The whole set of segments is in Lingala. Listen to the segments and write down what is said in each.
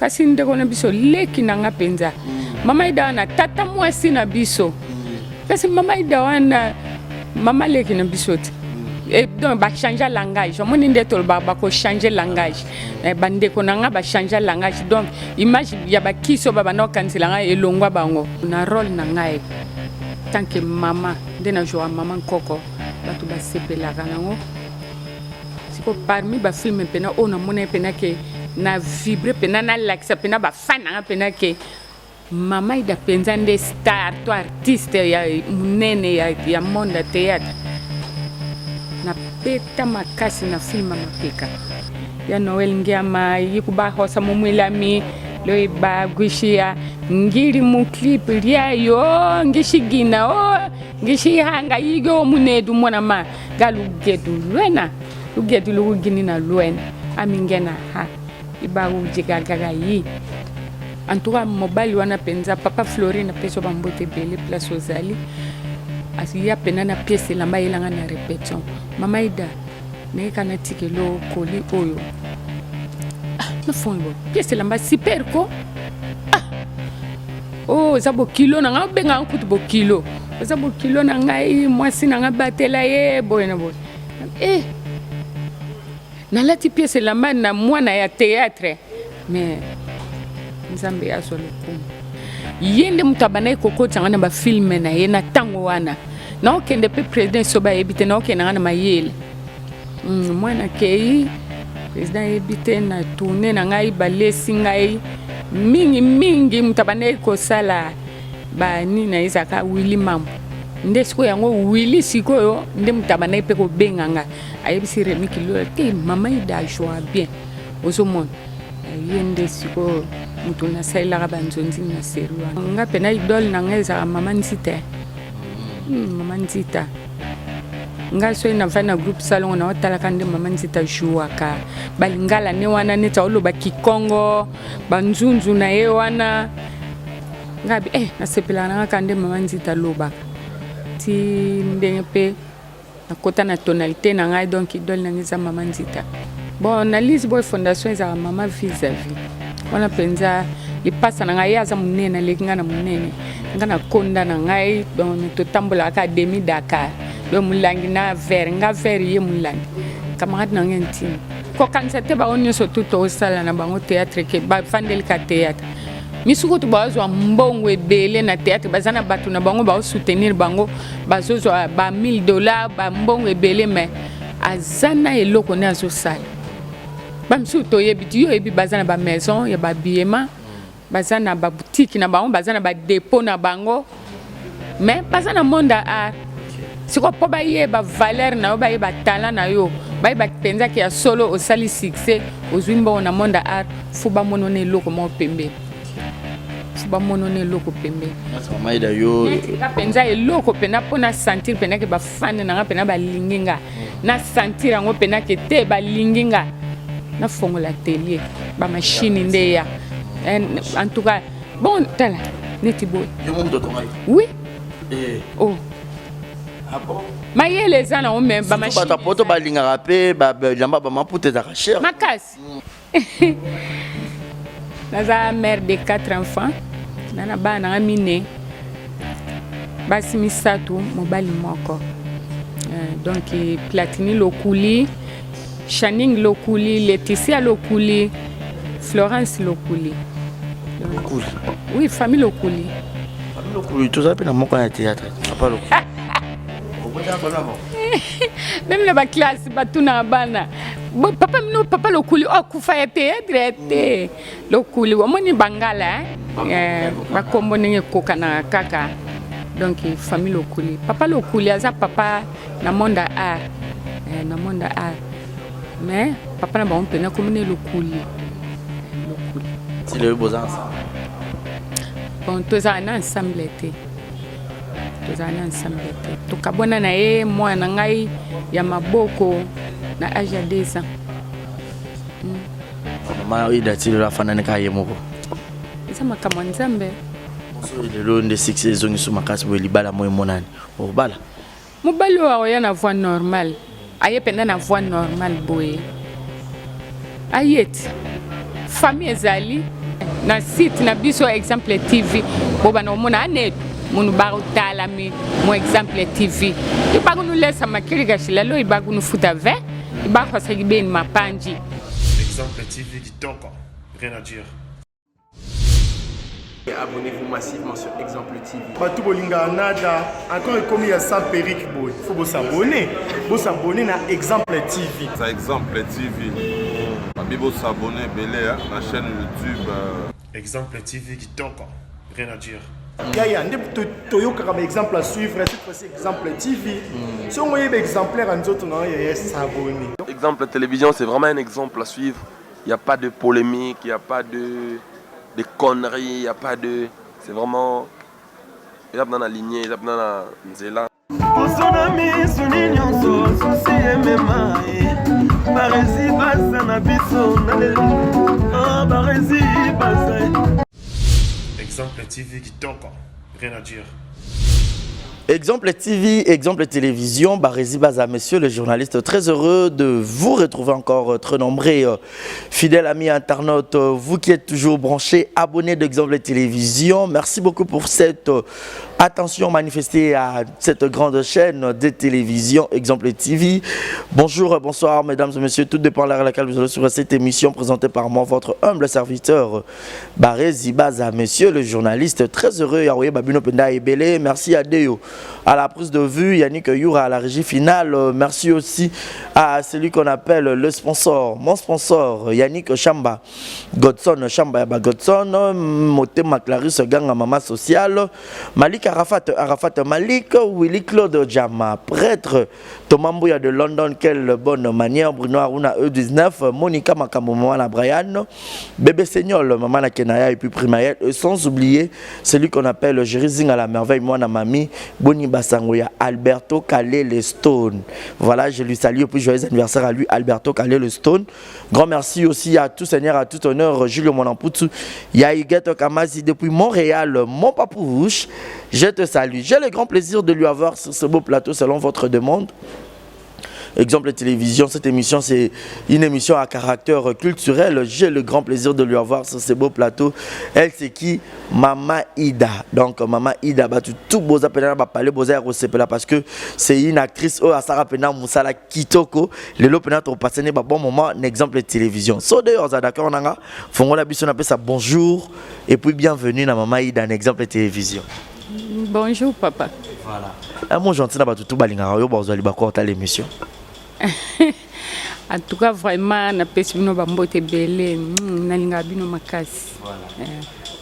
kasi ndeko na biso leki na nga penza mama ida wana tata mwasi na biso kasi mama ida wana mama leki na biso et donc ba changer langage moni ndeto ba ko changer langage bandeko na nga ba changer langage donc image ya ba kiso ba no kansila nga elongwa bango na rôle na ngai tant que mama ndena joa mama nkoko batu ba sepela kanango siko parmi ba film pena ona mona pena ke na vibre pena na laxa pena ba fana pena ke mama ida penza nde star to artiste ya munene ya monde théâtre na peta makasi na film mapeka ya Noel Ngiama yikuba hosa mumwilami lo iba gushia ngiri mu clip riayo ngishigina ngishi hanga yigo munedu mona ma galu gedu lwena ugedu lu gini na lwena amingena ha iba ujigaga yi antuka mobile wana penza papa Florine peso bambote bele place ozali asiya pena na pièce lamba yelanga na répétition mama ida ne kana tikelo koli oyo na fongo pièce lamba super ko zabo kilo na nga benga nkutu bo kilo zabo kilo na ngai mwasi na nga batela ye boyena boy na lati pièce lamba na mwana ya théâtre mais nzambe ya solo kum yende mutabana ikoko tsanga na ba film na ye na tango wana na okende pe president soba ebite na okena na mayele mwana kei president ebite na tourner na ngai balesi ngai mingi mutabana ikosala ba ni na izaka Willy Mambo nde siko yango Willy sikoyo nde mutabana ipe ko benganga ayebisi Remi Kilo te mama ida joa bien ozomona yende siko mutu na saila banzonzi na serua nga pena idol na ngeza mama Nzita mama Nzita nga so ina fana group salon na otala kande mama Nzita juaka balingala ne wana ne taulo ba Kikongo banzunzu na ye wana ngabi na sepela na kande mama Nzita loba ti ndenge pe na kota na tonalité na ngai donc idol na ngeza mama Nzita bon na Lisboy fondation za mama vis-à-vis wana penza lipasa na ngai aza munene lekinga na munene ngana konda na ngai donc to tambola académie Dakar do mulangi na nga ver ye mulangi camarade na ngenti ko kansete ba onyo so tuto sala na bango théâtre ke ba fandel ka théâtre misuko to bazwa mbongo ebele na théâtre bazana batu na bango ba soutenir bango bazozo ba $1000 ba mbongo ebele mais azana eloko na zo sala bamsu to yebiti yo ebi bazana ba maison ya ba biema bazana ba boutique na bango bazana ba dépôt na bango mais bazana monde art siko po ba ye ba valeur na yo ba ye ba talent na yo ba ye ba penza ki ya solo o sali succès ozwimba na monde art fuba monone loko mo pembe fuba monone loko pembe mama ida yo ka penza eloko pena pona sentir pena ke ba fan na nga pena ba linginga na sentir ngo pena ke te ba linginga na fongola atelier ba machine ndeya en tout cas bon tala neti boy yo mo to ngai oui oh bon mayele zana o même ba machine ba poto ba linga rapé ba lamba ba maputé da cher makasi naza mère de 4 enfants nana bana amine basi misatu mobali moko donc Platini Lokuli Channing Lokuli, Laetitia Lokuli, Florence Lokuli. Lokuli. Oui, famille Lokuli. Famille Lokuli, tout ça, dans mon coin de théâtre. Papa Lokuli. Même la classe, batuna bana. Papa no papa Lokuli, kufa ya théâtre. Lokuli, wamoni Bangala, ba kombo nenge koka na kaka. Donc famille Lokuli. Papa Lokuli, aza papa na monde art. Na monde art. Mais papa na bon pena comme le Lokuli. C'est le beaux ensemble. Bon, tous en ensemble été. Tous en ensemble été. To kabona na ye moi na ngai ya maboko na âge de 2 ans. Maman ida tilo la fana ne kaye moko. Isa makama nzambe. So le long de 6 saisons sur makasi bo libala moy monani. O bala. Mobali wa ya na voix normale. Aye penda na voix normale boye. Ayet. Famille ezali na site na biso exemple TV boba na mona net munu ba utala mi mo exemple TV ibagu nu lesa makiri gashilalo ibagu nu futa ve ibagu hasagi ben mapanji Exemple TV qui toque, rien à dire. Abonnez-vous massivement sur Exemple TV. Batou Bolinga Nada, encore comme il y a 100 périques, il faut vous s'abonner. Vous s'abonner à Exemple TV. C'est Exemple TV. Vous s'abonner à la chaîne YouTube. Exemple TV qui toque, rien à dire. Il y a un exemple à suivre, cette fois-ci Exemple TV. Si on voit exemplaire en autres, il y a s'abonner. Exemple télévision, c'est vraiment un exemple à suivre. Il n'y a pas de polémique, il n'y a pas de conneries, il n'y a pas de... C'est vraiment... Il y a dans la lignée, il y a dans la nzela. Exemple TV qui toque, rien à dire. Exemple TV, exemple télévision, Barési Baza, monsieur le journaliste, très heureux de vous retrouver encore très nombreux, fidèles amis internautes, vous qui êtes toujours branchés, abonnés d'Exemple Télévision. Merci beaucoup pour cette attention manifestée à cette grande chaîne de télévision, Exemple TV. Bonjour, bonsoir mesdames et messieurs, tout dépend de l'heure à laquelle vous allez sur cette émission présentée par moi, votre humble serviteur, Barési Baza, monsieur le journaliste, très heureux, Yahweh Babino Penda Ebele, merci à Deo. À la prise de vue, Yannick Youra à la régie finale. Merci aussi à celui qu'on appelle le sponsor. Mon sponsor, Yannick Chamba. Godson, Chamba Godson. Motema Clarisse Ganga Mama Social. Malik Arafat Malik. Willy Claude Djama. Prêtre Thomas Mbouya de London. Quelle bonne manière. Bruno Aruna E19. Monica Makambo Maman Brian. Bébé Seignol Maman Kenaya et puis Primaël. Et sans oublier celui qu'on appelle Jérizing à la merveille. Moi, Mami. Boni Basangoya, Alberto Kalele Stone. Voilà, je lui salue, puis joyeux anniversaire à lui, Alberto Kalele Stone. Grand merci aussi à tout seigneur, à tout honneur, Julio Monamputu, Yaïguette Kamazi depuis Montréal, mon papouche. Je te salue. J'ai le grand plaisir de lui avoir sur ce beau plateau selon votre demande. Exemple Télévision, cette émission c'est une émission à caractère culturel. J'ai le grand plaisir de lui avoir sur ce beau plateau. Elle c'est qui? Mama Ida. Donc Mama Ida, tout beau appel parler beau parce que c'est une actrice au Asara Pena Moussala Kitoko. Le lopena to passer bon moment Exemple Télévision. So d'ailleurs d'accord nanga, fongo la biso appelle ça bonjour et puis bienvenue à Mama Ida en Exemple Télévision. Bonjour papa. Voilà. Un mot gentil na tout balinga yo bazali bakota l'émission. En tout cas, vraiment, na pesi bino bambote belé, na linga bino makasi.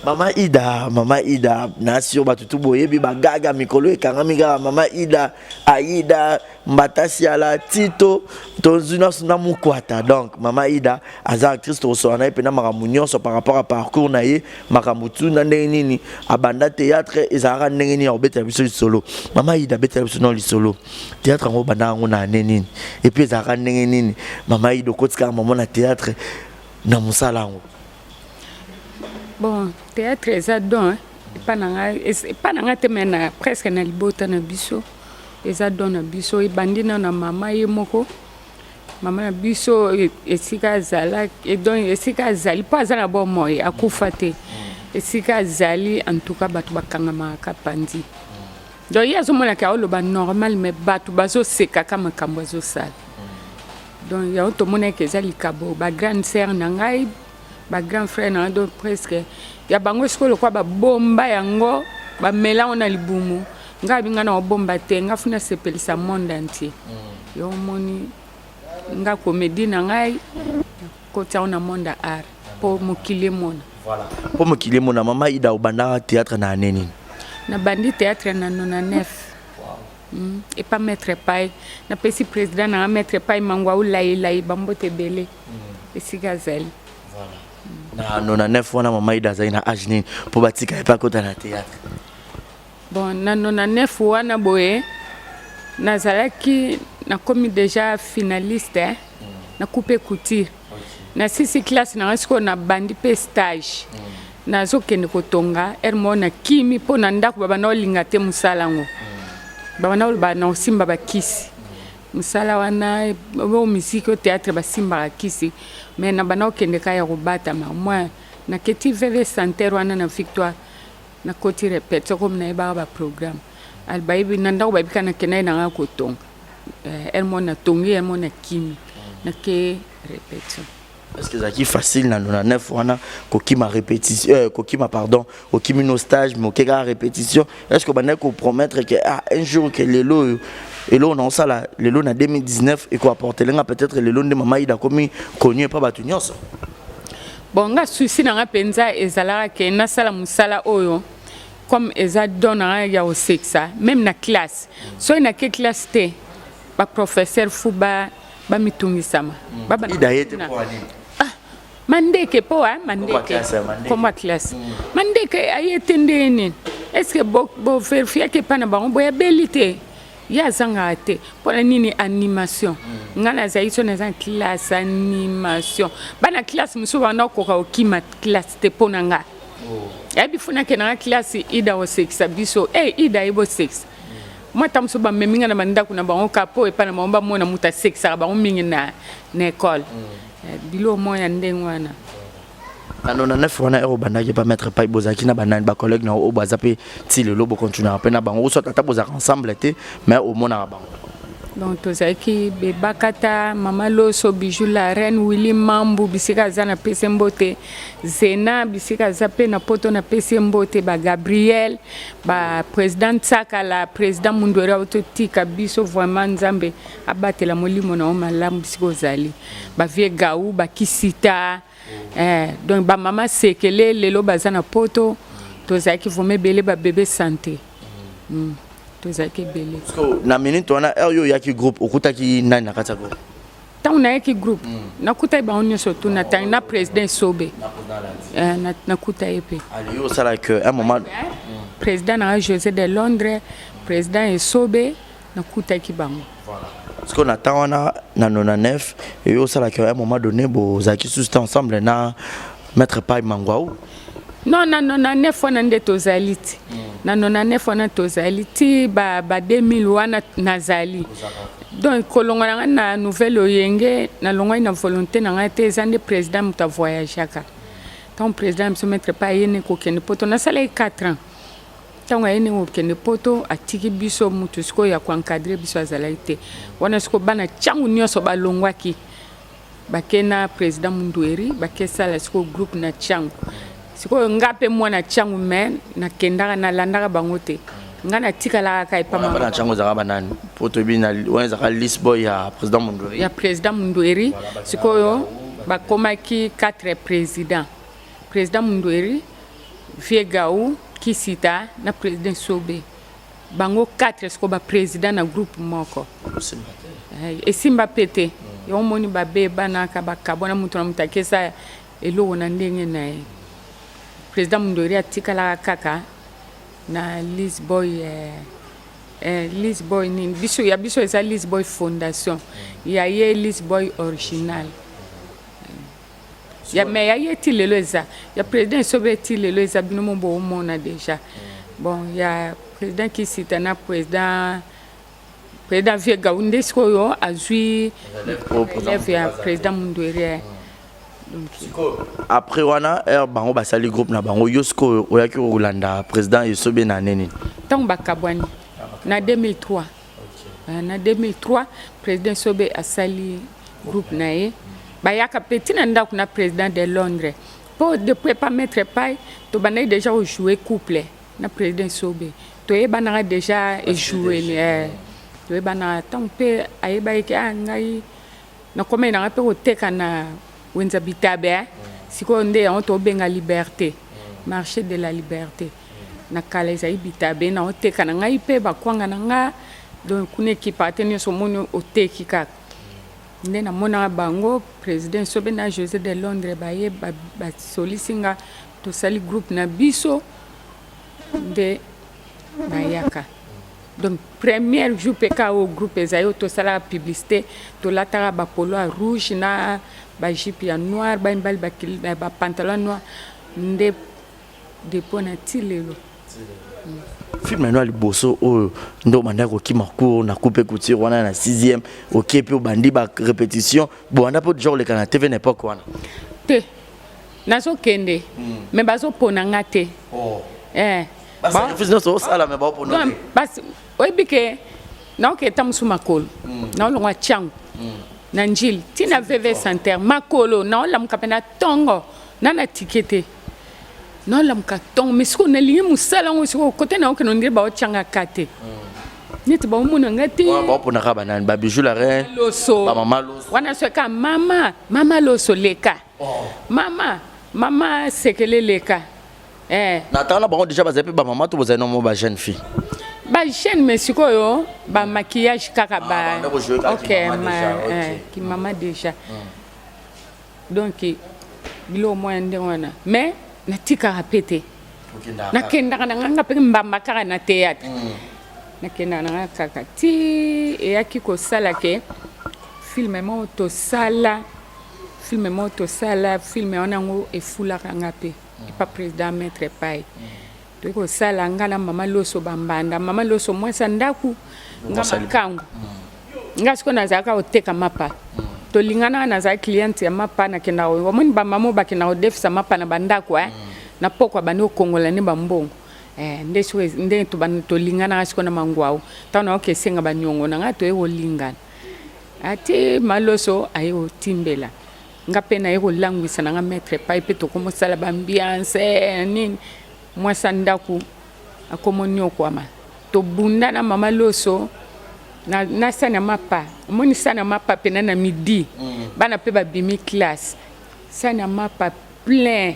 Mama Ida, nasio batutu boye bi bagaga mikolo ekangamiga Mama Ida, Aida, Mbatasiala, Tito, tozuna suna mukwata. Donc Mama Ida, aza actrice to so na epena makamunyo so par rapport à parcours na ye, makamutu na nini, abanda théâtre ezara nini obeta biso solo. Mama Ida beta biso no solo. Théâtre ngo banda ngo na nini. Et puis ezara nini. Mama Ida kotika maman na théâtre na musala ngo. Bon, théâtre eza don, pas nanga temena presque na libota na biso. Eza don na biso, bandina na mama ye moko. Mama na biso esika zala, et donc esika zali pas za na bon moy akufa te. Esika zali en tout cas batu bakanga maka pandi. Donc yazo mona ka oloba normal mais batu bazo seka kama kambo zo sala. Donc ya to mona ke zali kabo ba grande sœur na ngai. Ba grand frère na do presque ya bango skolo kwa ba bomba yango ba mela ona libumu nga binga na bomba te nga funa sepelisa monde entier yo moni nga comédie na ngai ko tia na monde art pour mokile mona. Voilà, pour mokile mona. Mama Ida obanda théâtre na neni na bandi théâtre na 99. Et pas maître pai na pesi président na maître pai mangwa ulai bambote belé et sigazeli. Na 99 wana Mama Ida zaina ajni pour batika et pas kota na théâtre. Bon na 99 wana boye nazalaki na komi déjà finaliste na coupe couture. Na sisi classe na risiko na bandi pe stage. Na zokende kotonga ermona kimi po na ndako baba na olinga te musalango. Baba na olba na osimba bakisi. Musala wana bo musique au théâtre ba simba kisi mais na bana okende ka ya robata ma moi na keti veve santé wana na victoire na koti répète comme na ba programme al baibi nanda ko baibi kana kenai na ko tonga el mona tongi el mona kimi na ke répétition. Est-ce que c'est facile na 9 wana kokima répétition kokima pardon kokima no stage mais kokeka répétition est-ce que bana ko promettre que un jour que lelo et là on a ça là lelo na 2019 et ko apporter lenga peut-être lelo de mama ida komi connu pas batu nyonso bon nga souci na penza ezala ke na sala musala oyo comme eza dona ya o sexa même na classe so na ke classe te ba professeur fuba ba mitungisama baba ida yete pour ani mandeke po mandeke comme classe mandeke ayete ndeni est-ce que bo vérifier que pana ba on boya belité ya zanga te pour nini animation ngana zaiso na zan classe animation bana classe muso bana ko ka okima classe te ponanga yabi funa ke na classe ida o sex biso ida ibo sex moi tamso ba meminga na manda kuna ba on kapo e pana mamba mona muta sex ba on mingi na école bilo moya ndengwana ano na neuf wana ero bandaki pas mettre pas bozaki na banane ba collègue na o bazape ti lelo bo continuer pe na bango so tata bozaka ensemble te mais au mona bango donc tozaki be bakata mama loso bijou la reine Willy Mambu bisika zana pese mbote Zena bisika zape na poto na pese mbote ba Gabriel ba président Tsaka la président Mundwera autotika biso vraiment nzambe abatela molimo na malamu bisiko zali ba vie gaou ba kisita donc ba mama sekele lelo bazana poto tozaki vome bele ba bébé santé tozaki bele na minute wana yo yaki groupe okutaki nani na kata groupe tant na yaki groupe nakuta ba onyo surtout na tang na président Sobe na kuta epe ali yo sala que un moment président na José de Londres président Sobe na kuta ki bango parce qu'on attend na 99 et yo sala que un moment donné bo zaki sous ensemble na mettre pas mangwaou non na neuf wana nde tozaliti na neuf wana tozaliti ba 2000 wana nazali donc kolongana na nouvelle oyenge na longwa na volonté na ngate zande président muta voyageaka tant président se mettre pas yene ko kene poto na sala 4 ans tant yene ko kene poto atiki biso mutu siko ya ko encadrer biso azalaite wana siko bana changu nyoso ba longwaki bakena président Mundweri bakesa siko groupe na changu siko ngape mwana changu men na kendaka na landaka bangote ngana tikala ka ipama na changu za banani poto bina wanza ka Lisboy ya président Mundweri ya président Mundweri siko yo bakomaki 4 président Mundweri Viegau Kisita na président Sobe bango 4 siko ba président na groupe moko et simba pété yo moni ba beba na ka bakabona mutu na mutakesa elo na ndenge na président Mundweri atikala kaka na Lisboy Lisboy ni biso ya biso eza Lisboy fondation ya ye Lisboy original ya me ya ye ti lelo eza ya président Sobe ti lelo eza bino mo mona déjà bon ya président Kisita na président Viega undesko yo azui élève ya président Mundweri après wana bango basali groupe na bango yosko oyaki Rolanda président Sobe na neni tant bakabwani na 2003 na 2003 président Sobe asali groupe na ye bayaka petit na ndako na président de Londres pour depuis pas mettre pas to banay déjà jouer couple na président Sobe to e banara déjà jouer to e bana tant pe ayeba ke ngai na comme na pe oteka na wenza bitabe siko nde on to benga liberté marché de la liberté na kala za bitabe na oteka na ngai pe bakwanga na nga donc kune ki partenaire so mono oteki ka nde na mona bango président Sobe na José de Londres baye ba solisinga to sali groupe na biso de bayaka donc premier jour peka au groupe ezayo to sala publicité to latara ba polo rouge na ba jupe ya noir ba mbal ba pantalon noir nde dépôt na tilelo film no liboso o ndo mandako kimarko na coupe couture wana na 6e OK pe bandi ba répétition bo anda po genre le kana TV n'époque wana te nazo kende mais bazo pona ngate Bah sacrifice non ça la mais ba pour nous. Parce oibike na ke tamsu makolo na longa chang na njil tina veve santer makolo na lam kapena tongo na na tikete na lam ka tongo misiko na liye musala ngo siko kote na ke no ndire ba changa kate niti ba muna ngati ba pour na ba nan ba bijou la reine loso ba mama loso wana sweka mama loso leka mama sekele leka na tala ba déjà ba zepe ba mama to boza no mo ba jeune fille ba jeune mais sikoyo ba maquillage kaka ba OK ki mama déjà donc bilo moyen de wana mais na tika rapete na kenda kana nganga pe mbamba kaka na théâtre na kenda na kaka ti e akiko sala ke film mo to sala film onango e fula kanga pe pas président maître pai to sala ngana mama loso bambanda mama loso mwesa ndaku ngama kangu ngasiko na zaka oteka mapa to lingana na za client ya mapa na kina o moni ba mamo ba kina o defisa mapa na bandaku na pokwa bano kongola ni bambongo ndeso nde to ban to lingana ngasiko na mangwao tana okay senga banyongo na ngato e lingana ati maloso ayo timbela ngapena yego languisa na maître pai pe to komo sala ambiance nini mwasa ndaku akomonyo kwa ma to bunda na mama loso na sana mapa moni sana mapa pena na midi bana pe ba bimi classe sana mapa plein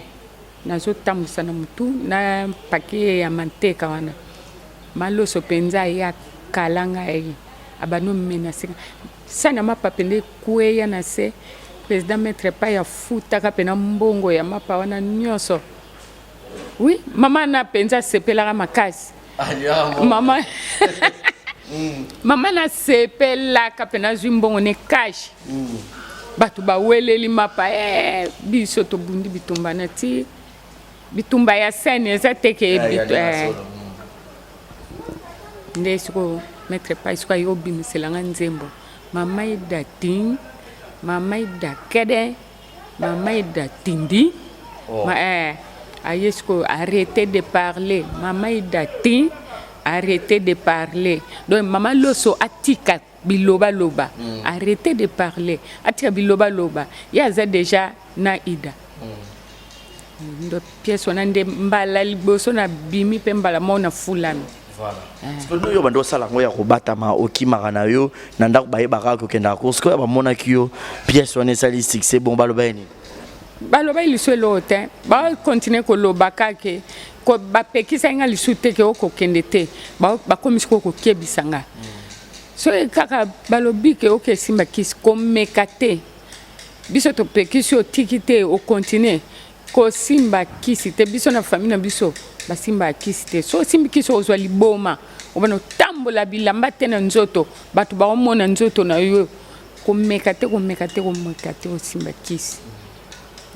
na zo tamusa na mutu na paquet ya manteka wana maloso penza ya kalanga abano menasi sana mapa pende kueya na se président maître pas ya futa ka pena mbongo ya mapa wana nyoso oui mama na penza sepela makasi mama mama na sepela ka pena zimbongo ne cash batu ba weleli mapa biso to bundi bitumba na ti bitumba ya sene za teke ndesiko maître pas ko yo bimiselanga nzembo mama idatin mama ida kede mama ida tindi ayesko arrêtez de parler mama ida tin arrêtez de parler donc mama loso atika biloba loba arrêtez de parler atika biloba loba yaza déjà na ida ndo pièce onande mbala liboso na bimi pe mbala mona fulami. Voilà. Parce que nous yo bando sala ngoya ko batama okimaka na yo na ndako baye baka ko kenda ko sko ba mona kiyo pièce on sali succès bon baloba ni baloba ili so lote ba continuer ko lobaka ke ko ba pekisa nga lisute ke ko kendete ba komisi ko kebisanga so kaka balobi ke o ke simba kis ko mekate biso to pekisi o tikite o continuer ko simba kisite biso na famille na biso basimba kisite so simbi kiso ozwa liboma obana tambola bilamba tena nzoto batu ba omona nzoto na yo ko mekate o simba kisi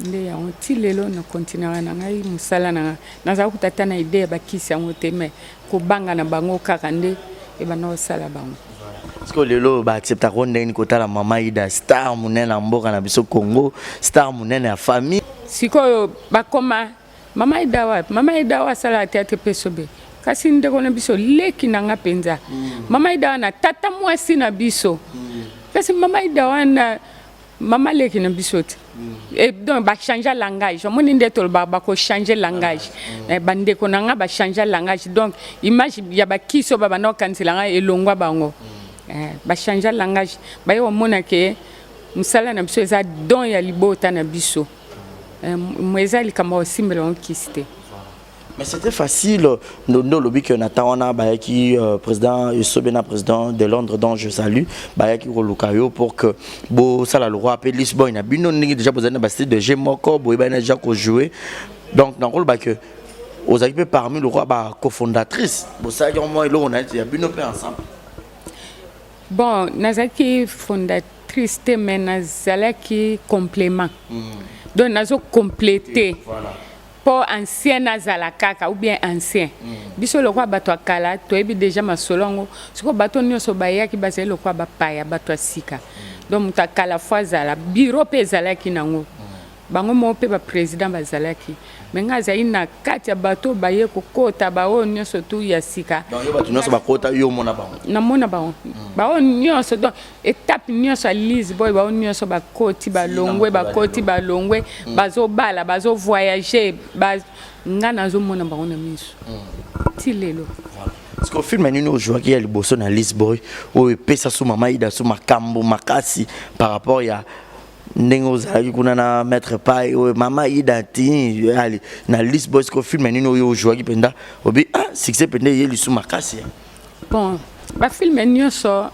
nde ya onti lelo na continue na ngai musala na za kutata na idea ba kisi yango teme ko banga na bango kaka nde e bana osala bango. Parce que lelo ba accepta ko ndeni ko tala mama ida star munene mboka na biso Congo star munene ya famille sikoyo bakoma mama idawa sala théâtre pesobe kasi ndeko na biso leki na nga penza mama idawa na tata mwasi na biso kasi mama idawa na mama leki na biso et donc ba changer langage moni ndeto ba ko changer langage bandeko na nga ba changer langage donc image ya ba kiso ba bana kansela nga elongwa bango ba changer langage ba yo mona ke musala na biso eza don ya libota na biso mais c'était facile. Nous lobby que Natana qui président Sobena président de Londres dont je salue qui Lukayo pour que bo sala le roi appelle Lisbonne a bino déjà besoin de bastide de Gemoko bo ben déjà ko jouer donc dans rôle que aux équipes parmi le roi cofondatrice bo ça que moi on a dit bino pe ensemble bon nazaki fondatrice mais nazalaki complément donc nazo compléter pour ancien nazala kaka ou bien ancien biso le quoi bato akala to ebi déjà masolongo siko bato nyoso bayaki basé le quoi bapaya bato sika donc mutakala fois zala bureau pe zala ki nango bango mo pe ba président bazalaki mais nga za ina kati ya bato baye kokota bao nyonso tu ya sika donc yo bato nyonso bakota yo mona bango na mona bango bao nyonso donc étape nyonso Lise Boy bao nyonso bakoti balongwe bakoti balongwe bazo bala bazo voyager nga nazo mona bango na miso ti lelo. Parce que film nini aujourd'hui ya liboso na Lise Boy o pesa so mama ida so makambo makasi par rapport ya ndenge ozalaki kuna na maître pai o mama ida ti ali na Lise Boy ko film nini oyo aujourd'hui penda obi succès penda ye lisu makasi bon ba film nyonso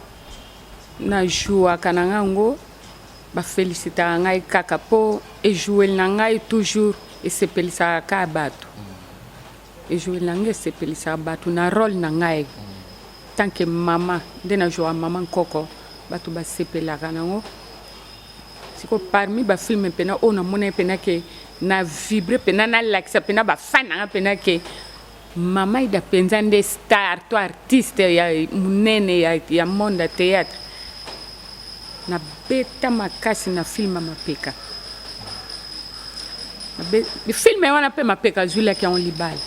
na joua kanango ba féliciter ngai kaka po e jouer na ngai toujours et se pelisa ka bato et jouer na ngai se pelisa bato na rôle na ngai tant que maman de na joua maman koko bato ba sepela kanango siko parmi ba film pena ona mona pena ke na vibrer pena na laksa pena ba fana pena ke mama ida penza nde star to artiste ya munene ya monde théâtre na beta makasi na film mapeka na be film wana pe mapeka zula ki on libala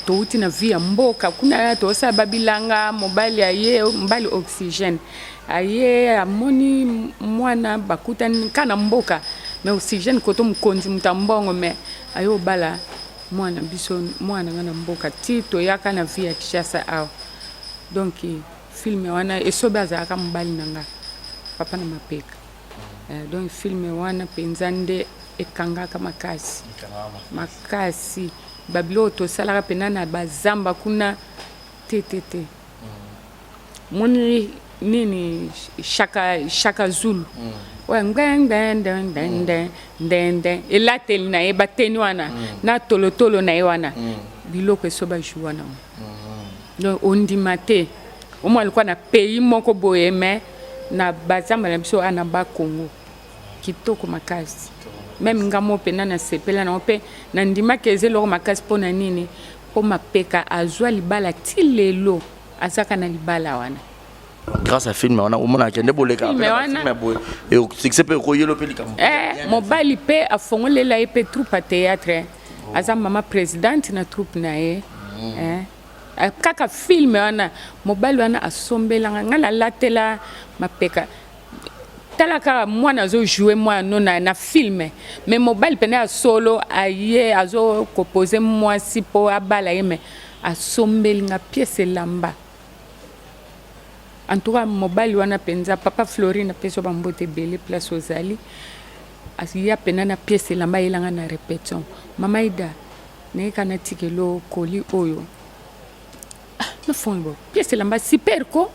to uti na via mboka kuna to sa babilanga mobile ya ye mbali oxygène aye amoni mwana bakuta kana mboka mais oxygène koto mkonzi mtambongo mais ayo bala mwana biso mwana ngana mboka tito yaka na via Kishasa aw donc film wana esobaza aka mbali nanga papa na mapeka donc film wana penzande ekanga kama makasi babilo to sala pena na bazamba kuna tete moni nini shaka zulu wa ngende elatel na eba tenwana na tolotolo na ewana biloko soba juana donc ondimate o mo alikuwa na pays moko boye mais na bazamba na biso ana ba Congo kitoko makasi même ngamo pena na sepela na ope na ndima kezelo makasi pona nini po mapeka azwa libala tilelo azaka na libala wana grâce à film on a au mona kende boleka et succès pe ko yelo pe likamo mobali pe afongolela pe troupe théâtre aza mama présidente na troupe na ye kaka film wana mobali wana asombela ngala latela mapeka talaka mwana zo jouer mwana na film mais mobile pena solo aye azo composer moi si po abala yeme asombeli nga pièce lamba en tout cas mobile wana penza papa Florine peso bambote belé place ozali asiya pena na pièce lamba yelanga na répétition mama ida ne kana tikelo koli oyo na fongo pièce lamba super ko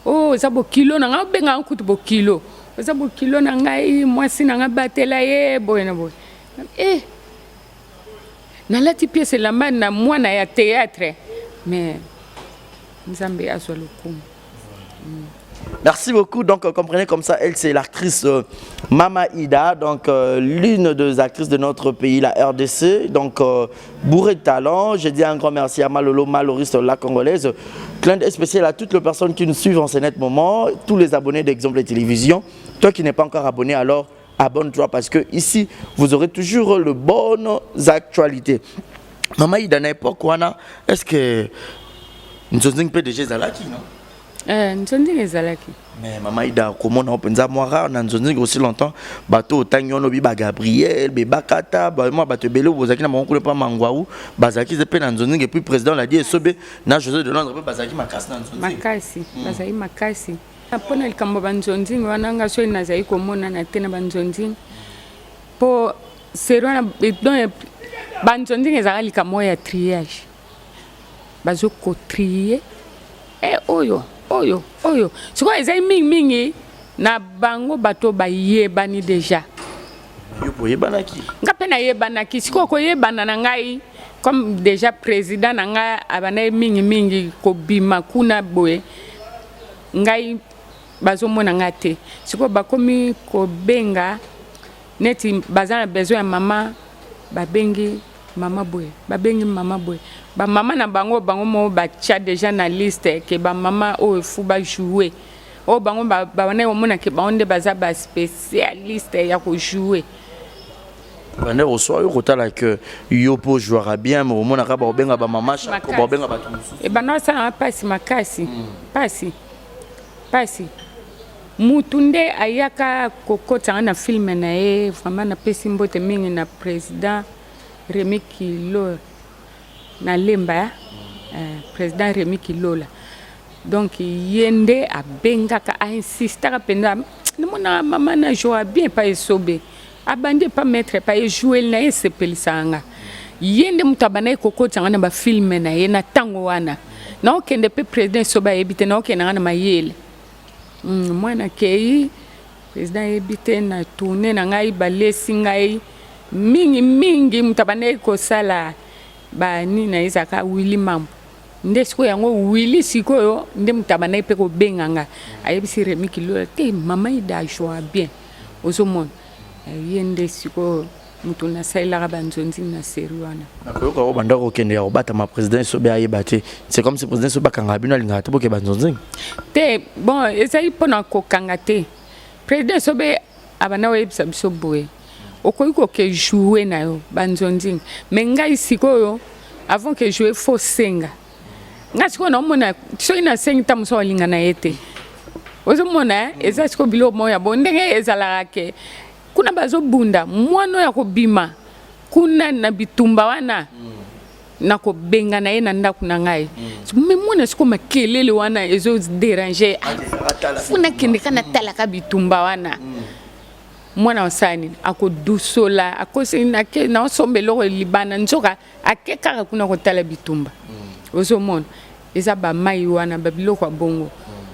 oh zabo kilo na nga benga nkutu bo kilo zabo kilo na ngai mwasi na nga batela ye boy na boy na lati pièce lamba na mwana ya théâtre mais nzambe azwa lokumu. Merci beaucoup. Donc, comprenez comme ça, elle, c'est l'actrice Mama Ida, donc l'une des actrices de notre pays, la RDC. Donc, bourrée de talent. Je dis un grand merci à Malolo Maloriste, la Congolaise. Clin d'œil spécial à toutes les personnes qui nous suivent en ce net moment, tous les abonnés d'Exemple Télévision. Toi qui n'es pas encore abonné, alors abonne-toi parce que ici, vous aurez toujours les bonnes actualités. Mama Ida, n'importe quoi, est-ce que nous sommes PDG Zalaki, non? Nzondi ezalaki mais mama ida komona openza mwara na nzondi aussi longtemps bato tanyono bi ba Gabriel be bakata ba moi bato belo bozaki na monko pa mangwaou bazaki zepe na nzondi et puis président l'a dit esobe na José de Londres pe bazaki makasi na nzondi makasi bazaki makasi apona likambo banzondi wana nga so ina zai komona na tena banzondi po serwana donc banzondi ezalaki likambo ya triage bazo ko trier oyo siko ezai mingi na bango bato ba yebani déjà yo yebanaki nga pena yebanaki siko ko yebana na ngai comme déjà président na nga abana mingi ko bima kuna boye ngai bazo mona ngate siko bakomi ko benga neti bazana besoin ya mama babengi mama boy babengi mama boy ba mama na bango mo ba tcha déjà na liste que ba mama o fu ba jouer o bango bana omona ke baonde baza ba spécialiste ya ko jouer bande reçoit kotala que yo po jouera bien mais omona ka ba benga ba mama chaque ba benga ba tout e bana ça pasi makasi pasi mutunde ayaka kokota na film na e vraiment na pesi mbote mingi na président Rémi Kilo na lemba président Rémi Kilola donc yende abenga ka insista ka penda mona mama na joie bien pas esobe abande pas mettre pas jouer na sepelisanga yende mutabana kokota na ba film na ye na tango wana na okende pe président soba ebite na okenda na mayele mwana kei président ebite na tourner na ngai balesi ngai mingi mutabana ko sala ba ni na izaka Willy Mambo nde siko yango Willy sikoyo nde mutabana pe ko benganga ayebisi Rémi Kilo te mama ida joie bien ozomon yende siko mutu na saila banzonzi na seriwana nakoyoka ko banda ko kende ya obata ma président so be ayebate c'est comme si président so bakanga bino linga te boke banzonzi te bon ezai pona ko kangate président so be abana webisa biso boye okoyiko ke jouer na yo banzonzi mais ngai sikoyo avant que jouer faut senga ngasiko na mona so ina sengi tamuso linga na yete ozomona eza siko bilo moya bondenge ezala ke kuna bazo bunda mwana ya kobima kuna na bitumba wana na ko benga na ye na ndaku na ngai mais mwana siko makelele wana ezo déranger funa kende kana talaka bitumba wana mwana osani ako dusola ako sina ke na sombelo libana nzoka akeka kuna ko tala bitumba ozomona eza ba mai wana babiloko bongo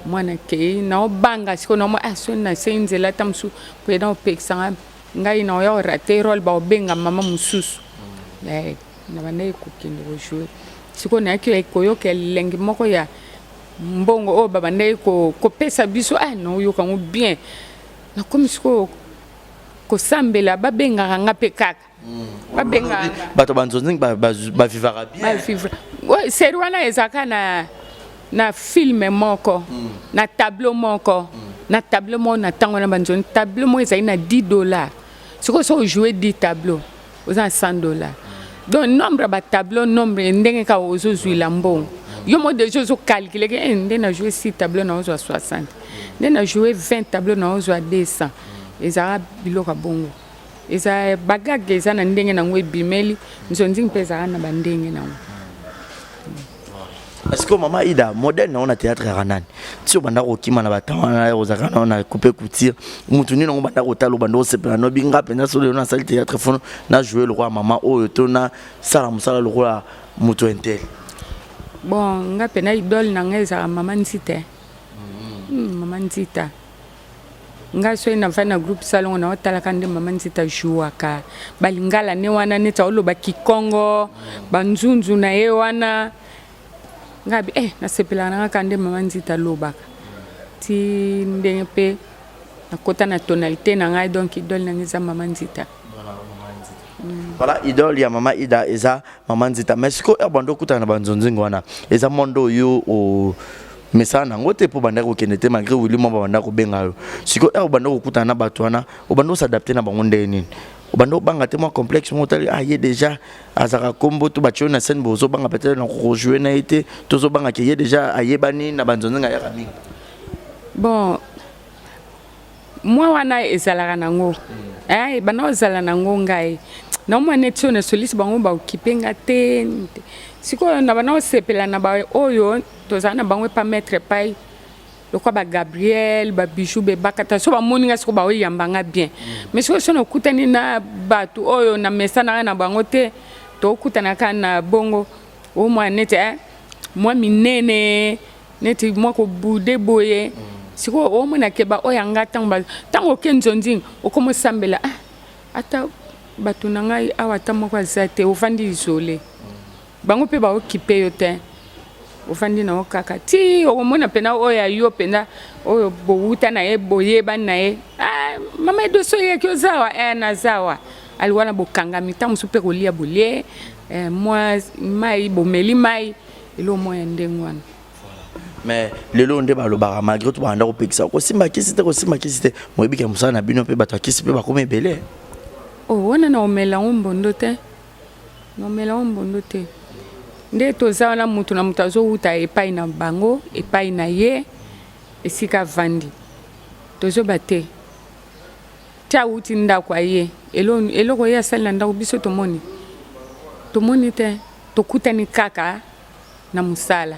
mwana ke na obanga siko na mo aso na senzela tamsu peda opexanga ngai na yo rate role ba obenga mama mususu na bana ko kende ko jouer siko na ke koyo ke lengi moko ya mbongo o baba ndai ko pesa biso no yo kango bien na comme siko ko sambela babenga nga pe kaka babenga bato banzonzi ba vivara bien ba vivre ouais serwana ezaka na film moko na tableau moko na tableau mo na tango na banzoni tableau mo ezali na $10 siko so jouer 10 tableaux aux $100 donc nombre ba tableau nombre ndenge ka ozo zuila mbongo yo mo déjà zo calculer que ndenge na jouer 6 tableaux na ozo 60 ndenge na jouer 20 tableaux na ozo 200 ezara biloko bongo eza bagage eza na ndenge na ngwe bimeli nzonzi mpeza na bandenge na Est-ce que maman ida moderne on a théâtre ranani tio banda ko kima na batana ozaka na on couper couture mutuni no banda ko talo banda osepela no binga pena so le na salle théâtre fono na jouer le roi maman o to na sala musala le roi muto entel bon nga pena idole na ngeza mama nsite mama nsita nga so ina fana groupe salon na otala kande mama nsita jouaka balingala ne wana ne taulo ba kikongo banzunzu na ye wana ngabi na sepela na kande mama nzita lobaka ti ndenge pe na kota na tonalité na ngai donc idole na ngeza mama nzita voilà idole ya mama ida eza mama nzita mais ko bando kuta na banzonzingo wana eza mondo yo o mesana ngote po banda ko kenete malgré Willy mo banda ko benga yo siko bando ko kuta na bato wana o bando s'adapter na bango ndeni obando banga te mo complexe mo tali ye déjà azaka kombo to batio na scène bozo banga peut-être na ko jouer na été tozo banga ke ye déjà ayebani na banzonzi nga ya kaminga bon moi wana ezalaka nango bana ozala nango ngai na mo netio na solisi bango ba okipenga te siko na bana osepela na ba oyo toza na bango pa mettre pai lokwa ba Gabriel ba bijou be bakata so ba moninga siko ba oyambanga bien mais so no kutani na batu oyo na mesana na bango te to kutana kana bongo o mwa nete mwa minene neti mwa ko bude boye siko o mona ke ba oyanga tango kenzonzi o komo sambela ata batu na ngai awata moko azate ofandi isolé bango pe ba okipe yo te ofandi na okaka ti okomona pena oya yo pena oyo bouta na ye boyeba na ye mama edoso ye kyo zawa na zawa aliwana bokanga mita musupe kolia bolie moi mai bomeli mai elo moya ndengwana mais lelo nde balobaka malgré tout banda kopekisa kosimba kisi te moyebi ke mosala na bino mpe bato akisi mpe bakoma ebele. Wana na omela mbondo te nde toza wana mutu na mutu azowuta epai na bango epai na ye esika vandi tozoba te tia wuti ndako aye eloko ye asali na ndako biso tomoni te tokutani kaka na musala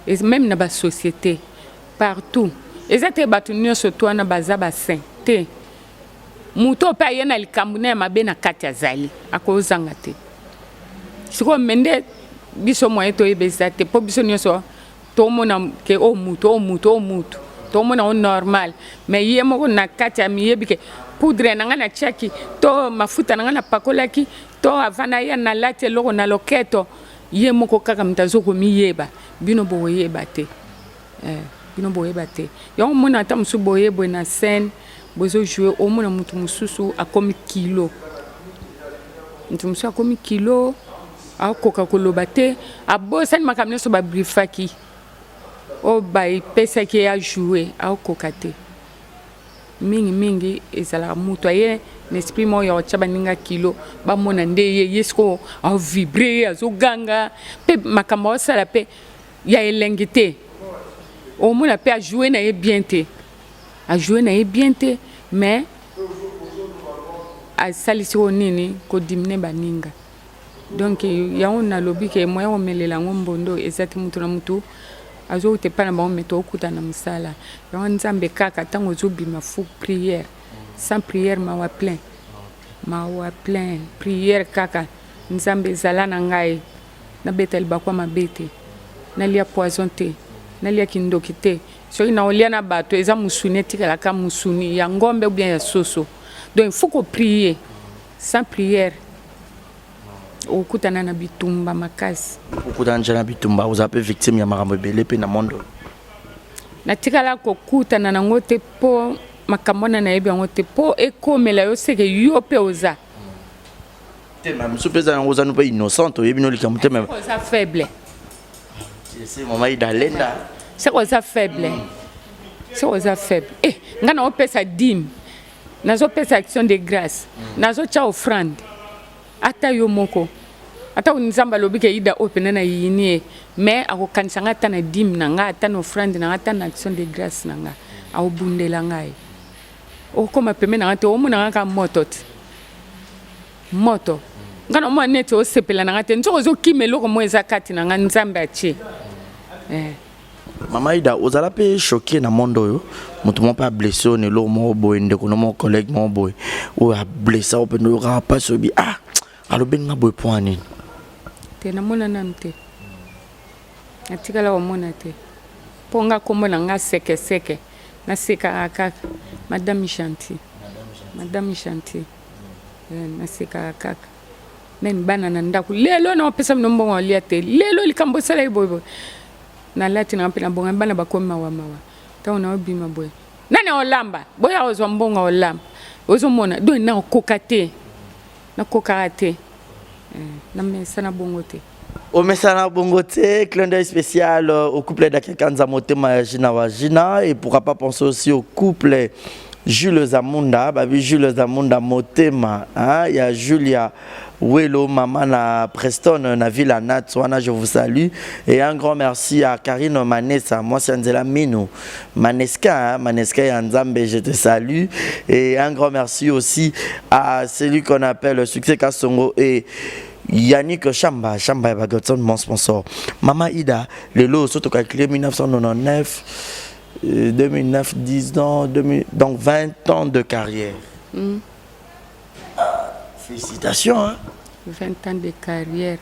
même na ba société partout eza te bato nyonso to wana baza basain te mutu ope aye na likambo na ya mabe na kati azali akozanga te siko mende biso moye toyeba eza te mpo biso nyonso tomona ke mutu tomona o normal mais ye moko na kati ya miyebi ke poudre na nga na tiaki to mafuta na nga na pakolaki to avana ya na lati eloko na loketo ye moko kaka mutu azokomiyeba bino boyeba te yango mona ata mosusu boyebwe na scène bozo jouer omona mutu mosusu akomi kilo akoka koloba te abosani makambo nyonso babrifaki o baipesaki ya jouer akoka te mingi ezalaka mutu aye na esprit moko ya otya baninga kilo bamona nde ye siko avibre azoganga mpe makambo osala mpe ya elengi te omona mpe ajouer na ye bien te mais asalisi o nini kodimine baninga donc yango nalobi ke moya omelela yango mbondo eza te mutu na mutu azowuta epai na bango me tokuta na mosala yango nzambe kaka ntango ozobima fu prière sans prière mawa plein prière kaka nzambe ezala na ngai nabeta libakwa mabe te nalia poison te nalia kindoki te soki na olia na bato eza musuni etikalaka musuni ya ngombe ou bien ya soso donc il faut qu'on prie sans prière okutana na bitumba makasi okutana na bitumba ozape victime ya makambo ebele pe na mondo natikala kokutana nango te po makambo na yebi yango te po ekomela yo seke yo pe oza te même supeza yango oza no pe innocent oyebi no likambo te même oza faible c'est maman idalenda c'est oza faible ngana opesa dîme nazo pesa action de grâce nazo cha offrande ata yo moko ata unzamba lobike ida open na yini mais akokanisa nga ata na dîme na nga ata na offrande na nga ata na action de grâce na nga awubundela ngai okoma peme na nga te omona nga ka moto ngana mo nete osepela na nga te nzoko zo kimelo ko mo eza kati na nga nzambe atie Mama Ida, ozala pe choqué na mondo yo, mutu mo pa blessé ne lo mo boy ndeko no mo collègue mo boy. O a blessé o pe no ra pas sobi alo ben nga boy poani. Te na mona namte. Atikala o mona te. Ponga kombo na nga seke. Na seka akaka. Madame Chanty. Na seka akaka. Men bana na ndaku. Lelo na opesa mnombo ngolia te. Lelo likambo sala iboy. Na lati na mpina bonga bana bakomi mawa ta na obima boy nani olamba boya ozwa mbonga olamba ozomona do na kokate na mesana bongo te au mesana bongo te clin d'œil spécial au couple d'Akekanza Motema Jina Wajina et pourquoi pas penser aussi au couple Jules Zamunda, babi Jules Zamunda Motema, il y a Julia Welo, maman na Preston, na Villa Natswana, je vous salue. Et un grand merci à Karine Manessa, moi c'est Angela Mino, Maneska et Anzambe, je te salue. Et un grand merci aussi à celui qu'on appelle Succès Kassongo et Yannick Chamba Bagotson, mon sponsor. Mama Ida, le lot, surtout calculé 1999. 2009, 10 ans, donc 20 ans de carrière. Félicitations. Hein? 20 ans de carrière.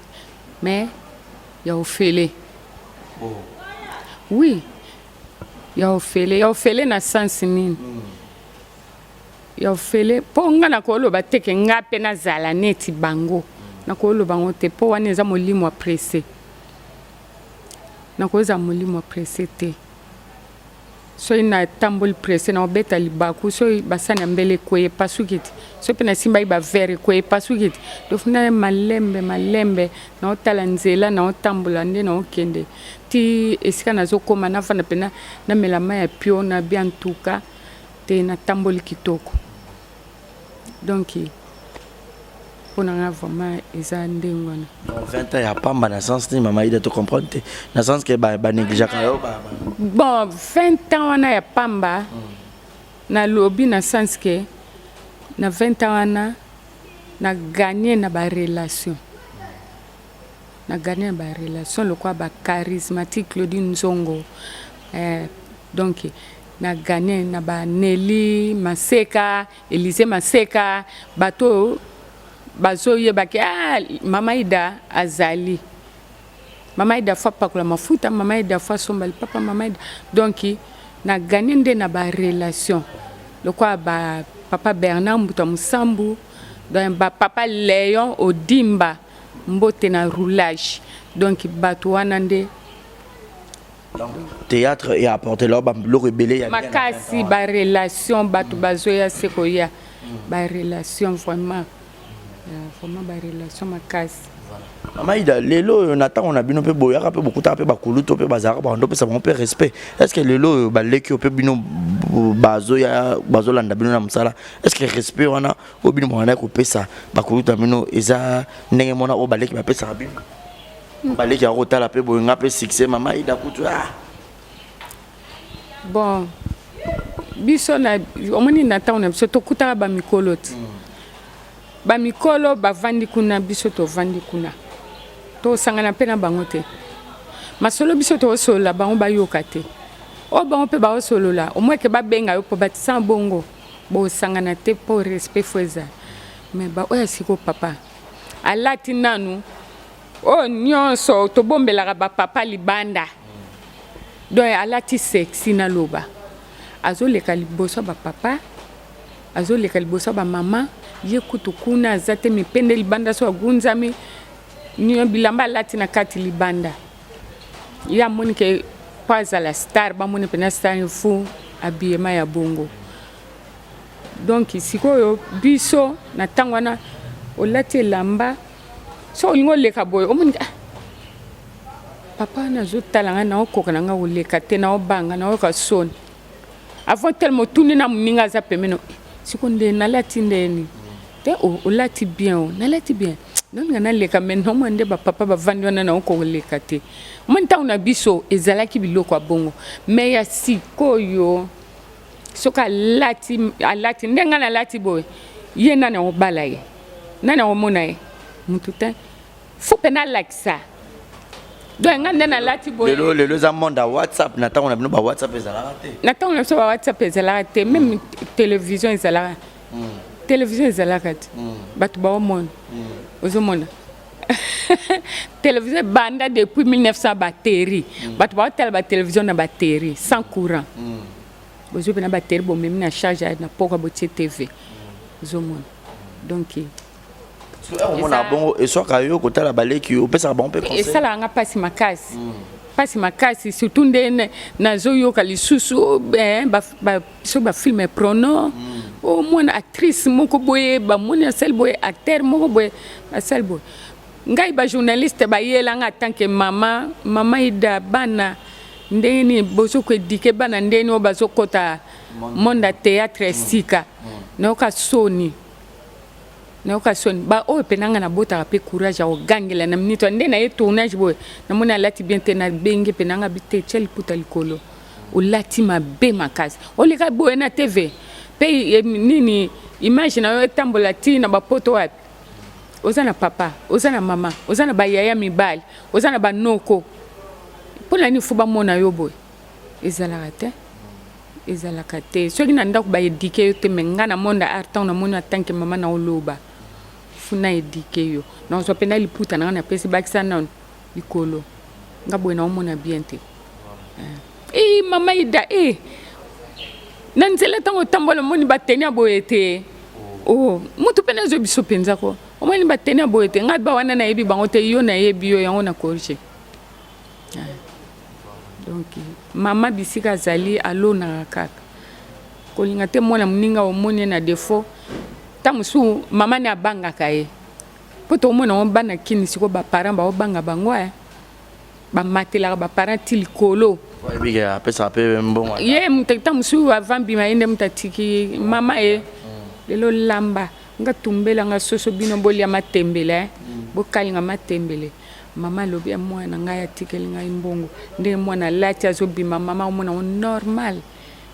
Mais, il y a Ophélie. Oh. Oui. Il y a Ophélie. Il y a Ophélie na sens nini. Il y a Ophélie. Po nga na ko loba teke nga pe na zala neti bango. Na ko loba ngote po wana eza molimo pressé. Na ko eza molimo pressé te. so ina tambol presse na obeta libaku so basana mbele kwe pasukiti so pena simba iba vere kwe pasukiti dofuna malembe na otala nzela na otambula nde na okende ti esika nazo koma na fana pena na melama ya pio na bien tuka te na tamboli kitoko donc on a vraiment eza ndengwana 20 ans ya pamba na sens ni mama ida to comprendre na sens que ba négliger ka bon 20 ans wana ya pamba na lobi na sens que na 20 ans wana na gagner na ba relation le quoi ba charismatique Claudine Nzongo donc na gagner na ba Nelly Maseka Élysée Maseka bato bazo yebaki mama ida azali mama ida fa pakula mafuta mama ida fa sombali papa mama ida donc na gagné nde na ba relation le quoi ba papa Bernard Mbuta Musambu donc ba papa Léon Odimba mbote na roulage donc bato wana nde théâtre et apporter leur le rebelle ya makasi ba relation bato bazo ya sekoya ba relation vraiment ba relation makasi mama ida lelo nata on a bino pe boyaka pe beaucoup ta pe bakuluto pe bazara ba ndo pe ça bon pe respect est-ce que lelo ba leki pe bino bazo landa bino na musala est-ce que respect wana o bino mwana ko pesa bakuluto bino eza ndenge mona o ba leki ba pesa bino ba leki ya rotala pe boyanga pe succès mama ida kutu bon biso na omoni nata on a biso to kuta ba mikoloti ba mikolo ba vandi kuna biso to vandi kuna to sangana pena bango te masolo biso to sola bango ba yokate o bango pe ba solo la o moi ke ba benga yo po batisa bongo bo sangana te po respect foza mais ba o siko papa alati nanu o nyonso to bombela ba papa libanda donc alati sexy na loba azoleka liboso ba papa azoleka liboso ba mama ye kutu kuna zate mipende libanda so gunzami ni bilamba lati na kati libanda ya monike paza la star ba moni pena star fu abiema ya bongo donc sikoyo biso na tangwana olati lamba so ngoleka boy omonika papa na zotalanga na okoka nga oleka te na obanga na oka son avant tellement tourner na muninga za pemeno sikonde na lati ndeni te o lati bien na lati bien non ngana leka men no mande ba papa ba vandi wana na oko leka te monta una biso ezalaki biloko abongo mais ya sikoyo soka lati alati ndenga na lati boy ye nana obala ye nana omona ye mututa faut pena like ça donc ngana na lati boy le za monde WhatsApp nata on a bino ba WhatsApp ezalaka te nata on a so ba WhatsApp ezalaka te même télévision ezalaka télévision ezalaka te bato ba omona ozomona télévision banda depuis 1900 batterie bato ba hotel ba télévision na batterie sans courant bozo pena batterie bo même na charge na poka bo TV ozomona donc on a bon et soit kayo ko tala baleki o pesa bon pe conseil et ça la nga pasi makasi surtout ndene na zoyo kali susu so ba film prono o mona actrice moko boye ba mona sel boye acteur moko boye ba sel boye ngai ba journaliste ba yela nga tant que mama ida bana ndeni bozo ko dike bana ndeni o bazo kota monde théâtre sika na okasoni ba o penanga na bota pe courage o gangela na minito ndena ye tournage boy na mona lati bien te na benge penanga bite cheli puta likolo o lati mabe makasi o leka boy na TV pe nini image na yo tambola ti na ba poto wapi ozana papa ozana mama ozana ba yaya mibali ozana ba noko pona ni fuba mona yo boy ezalaka te soki na ndako ba edike yo te menga na monde art na mona tanke mama na oloba funa edike yo na so pena liputa na pesi bakisa na likolo ngabo na omona bien te mama ida na nzela tango tambola moni batenia boyete mutu pena zo biso penza ko omoni batenia boyete ngaba wana na yebi bango te yo na yebi yo yango na corrige donc mama bisika azali alonaka kaka kolinga te mwana moninga omoni na défaut ta mosusu mama ne abangaka ye po tomona obana kini siko baparent baobanga bango bamatelaka baparent ti likolo ye mutekita mosusu avambima ye nde mutatiki mama ye lelo lamba nga tumbela nga soso bino bolia matembele bokalinga matembele mama alobi ya mwana ngai atikeli ngai mbongo nde mwana lati azobima mama omona normal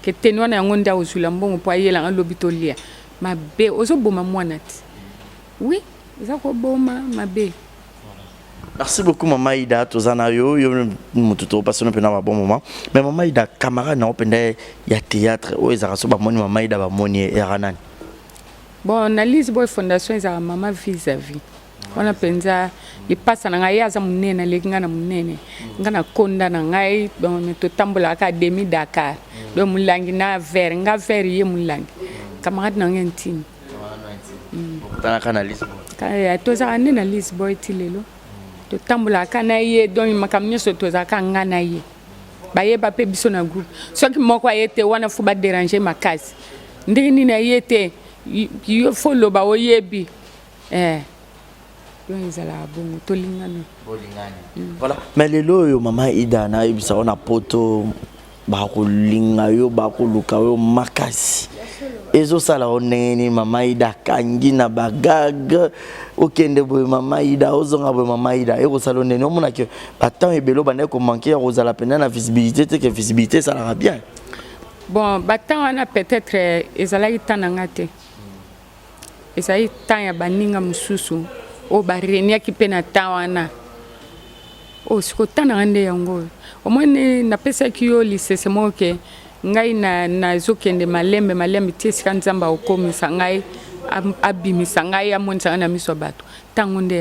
ke teni wana yango nde ozwila mbongo po ayelanga alobi tolia mabe ozoboma mwana ti oui eza koboma mabe. Merci beaucoup Maman Ida tozana yo mututo passionné pena ba bon moment mais Maman Ida camarade na openda ya théâtre o ezaka so ba moni Maman Ida ba moni eranani. Bon na Lisboy Fondation ezaka mama vis-à-vis wana penza ipasa na ngai aza munene lekinga na munene ngana konda na ngai bon to tambola académie Dakar do mulangi na ver nga ver ye mulangi camarade na ngentini tana kana Lisboy kaya tozaka ne na Lisboy tilelo to tambola kana ye donc makamnyo so tozaka ngana ye baye ba pe biso na groupe soki moko ayete wana fu ba déranger makasi ndini na yete yo follow ba oyebi voilà mais lelo yo Maman Ida na ibisa ona poto ba ko linga yo ba ko luka yo makasi ezo sala oneni Maman Ida kangi na bagag okende boy Maman Ida ozonga boy Maman Ida e ko sala oneni omona ke batant ebelo bana ko manquer ko zala pena na visibilité te que visibilité ça la bien bon batant wana peut-être ezala itananga te ezali tan ya baninga mususu o barenia ki pena tawana o siko tana nde yango omone na pesa ki yo lisese moke ngai na zokende malembe tiesika nzamba okomisa ngai abimisa ngai amonisa na miso bato tango nde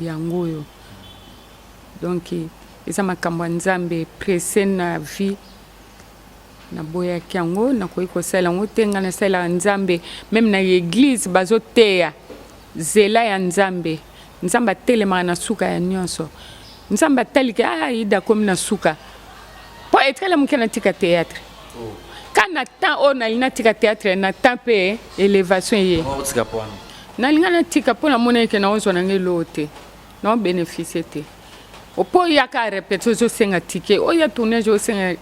yango yo donc eza makambo nzambe pressé na vie na boya kiango na koiko sala ngotenga na sala nzambe même na église bazoteya zela ya nzambe nzamba telema na suka ya nyonso nzamba talika ida comme na suka po etrela mukena tika théâtre kana temps on a ina tika théâtre na temps pe élévation ye na linga na tika po na mona ke na onzo na ngelote na bénéficier te opo yaka répéter zo senga tike o ya tourner zo senga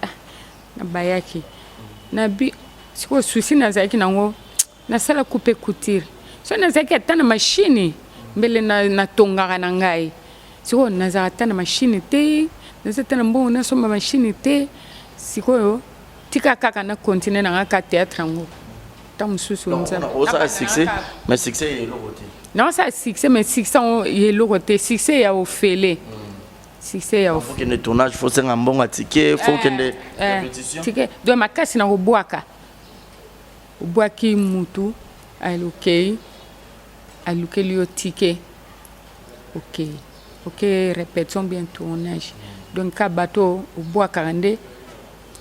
na bayaki na bi siko susi na zaki nango na sala couper couture so na zaki atana machine mbele na tongaka na ngai siko na za atana machine te na zatana mbongo na soma machine te siko yo tika kaka na continuer na ngaka théâtre ngo tam susu nza o ça succès mais succès est logoté non ça succès mais succès est logoté succès ya ofele succès ya faut que le tournage faut senga mbongo ticket faut que de répétition ticket do makasi na obwaka obwaki mutu alukei yo ticket ok répétition bien tournage donc ka bateau obwaka nde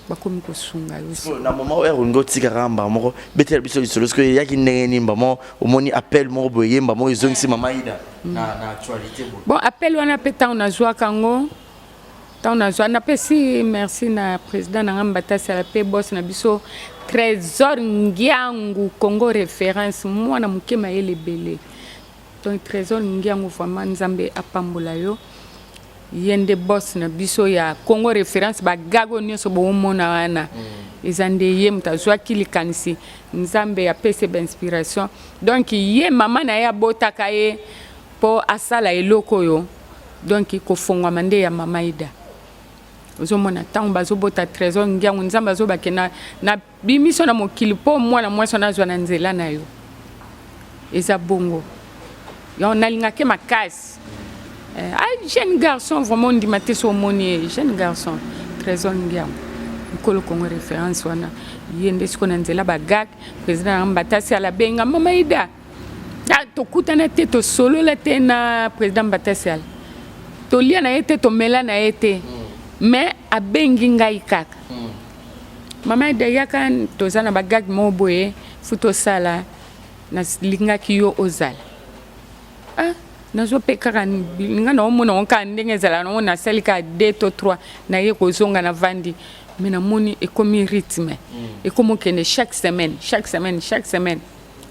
bakomi ko sunga yo na moment où on go tika ramba moko betel biso lisolo ce que yaki ndenge nimba mo omoni appel mo boyemba mo izongisi Maman Ida na actualité bon appel wana peta on a joa kango ta on a joa na pesi merci na président na ngambata sala pe boss na biso trésor ngiangu Congo référence mwana mukema yele belé donc trésor ngiangu vraiment nzambe apambola yo yende boss na biso ya Congo référence ba gago nyonso bo mona wana ezande ye mutazwa kilikanisi nzambe ya pese ba inspiration donc ye mama na ya botaka ye po asala eloko yo donc ko fongwa mande ya Maman Ida ozomona tango bazobota trésor ngiangu nzambe azobake na bimiso na mokili po mwana mwasi na zwa na nzela na yo eza bongo yo nalingake makasi jeune garçon vraiment ndimate so moni jeune garçon trésor ngiangu nkolo Congo référence wana yende siko na nzela bagak président Mbatasi ala benga Maman Ida to kutana te to solo la te na président Mbatasi ala to lia na ete to mela na ete mais abengi ngai kaka Maman Ida yaka tozana bagag mo boye futo sala na linga ki yo ozala nazo pe kaka nga na omona onka ndenge zala na ona sali ka 2 to 3 na ye ko zonga na vandi mais na moni e comme rythme et comme kende chaque semaine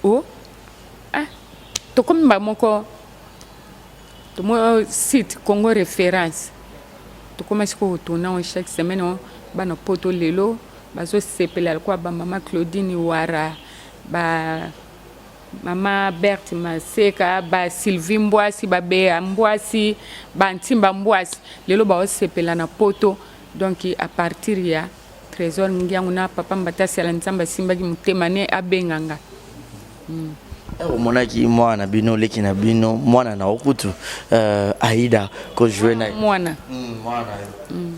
oh ah to comme ba moko to mo site Congo référence to commence ko tourner chaque semaine on bana poto lelo bazo sepela kwa ba mama Claudine Wara ba Mama Berthe Maseka, ba Sylvie Mbwasi, ba Bea Mbwasi, ba Ntimba Mbwasi. Lelo ba osepela na poto. Donc à partir ya trésor ngiangu na papa Mbatasi ala Nzamba simba ki mutemane abenganga. Monaki mwana bino leki na bino mwana na okutu Aïda ko jouer na mwana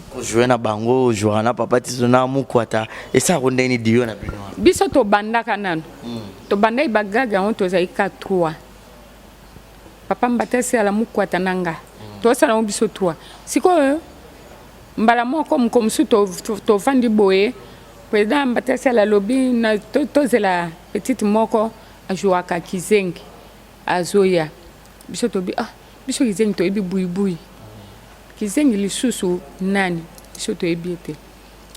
ko jouer na bango jouer na papa tizo na mukwata esa ronde ni dio na bino biso to bandaka nanu to bandai bagaga on to zaika 3 papa Mbatasi ala mukwata nanga to sala biso 3 siko mbala moko mkomsu to vandi boye président Mbatasi ala lobby na to zela petite moko ajuaka kizengi azoya biso to bi biso kizengi to ebi buibui kizengi lisusu nani biso to ebiete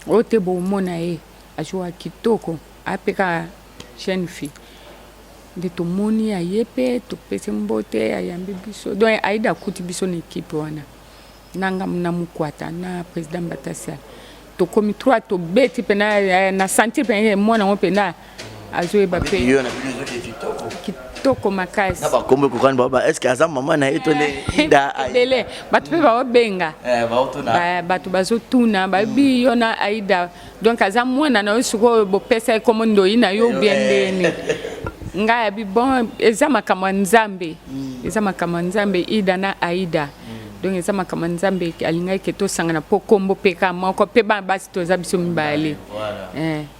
ote bo mona e ajua kitoko apeka jeune fille de to moni ayepe to pese mbote ayambi biso donc Aïda kuti biso na équipe wana nanga na mukwata na président Mbatasi to komi 3 to beti pena na sentir pena mona ngo pena azoe ba pe yo na bino kitoko makasi na ba kombe ko kan baba est-ce que azam mama na etone ida Aïda batu pe ba obenga ba otuna batu bazo tuna ba bi yo na Aïda donc azam mwana na usuko bo pesa ko mondo ina yo biendeni nga bi bon ezama kama Nzambe Ida na Aïda donc ezama kama Nzambe alinga ke to sangana po kombo pe ka moko pe ba basi to za biso mbali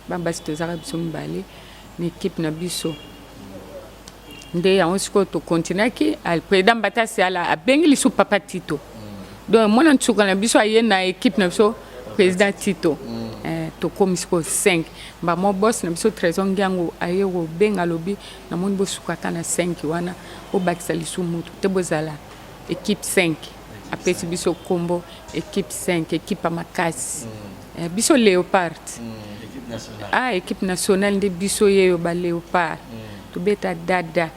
ba basi to za biso mbali ni équipe na biso nde ya onsko to continue ki al président Mbatasi ala abengi su papa Tito donc mona ntsuka na biso aye na équipe na biso président Tito to komisko 5 ba mo boss na biso trésor ngiango aye wo benga lobi na moni bo suka kana 5 wana o bakisa lisu mutu te bozala équipe 5 apesi biso kombo équipe 5 équipe makasi biso Léopard équipe nationale de biso yeyo ba Léopard to beta dada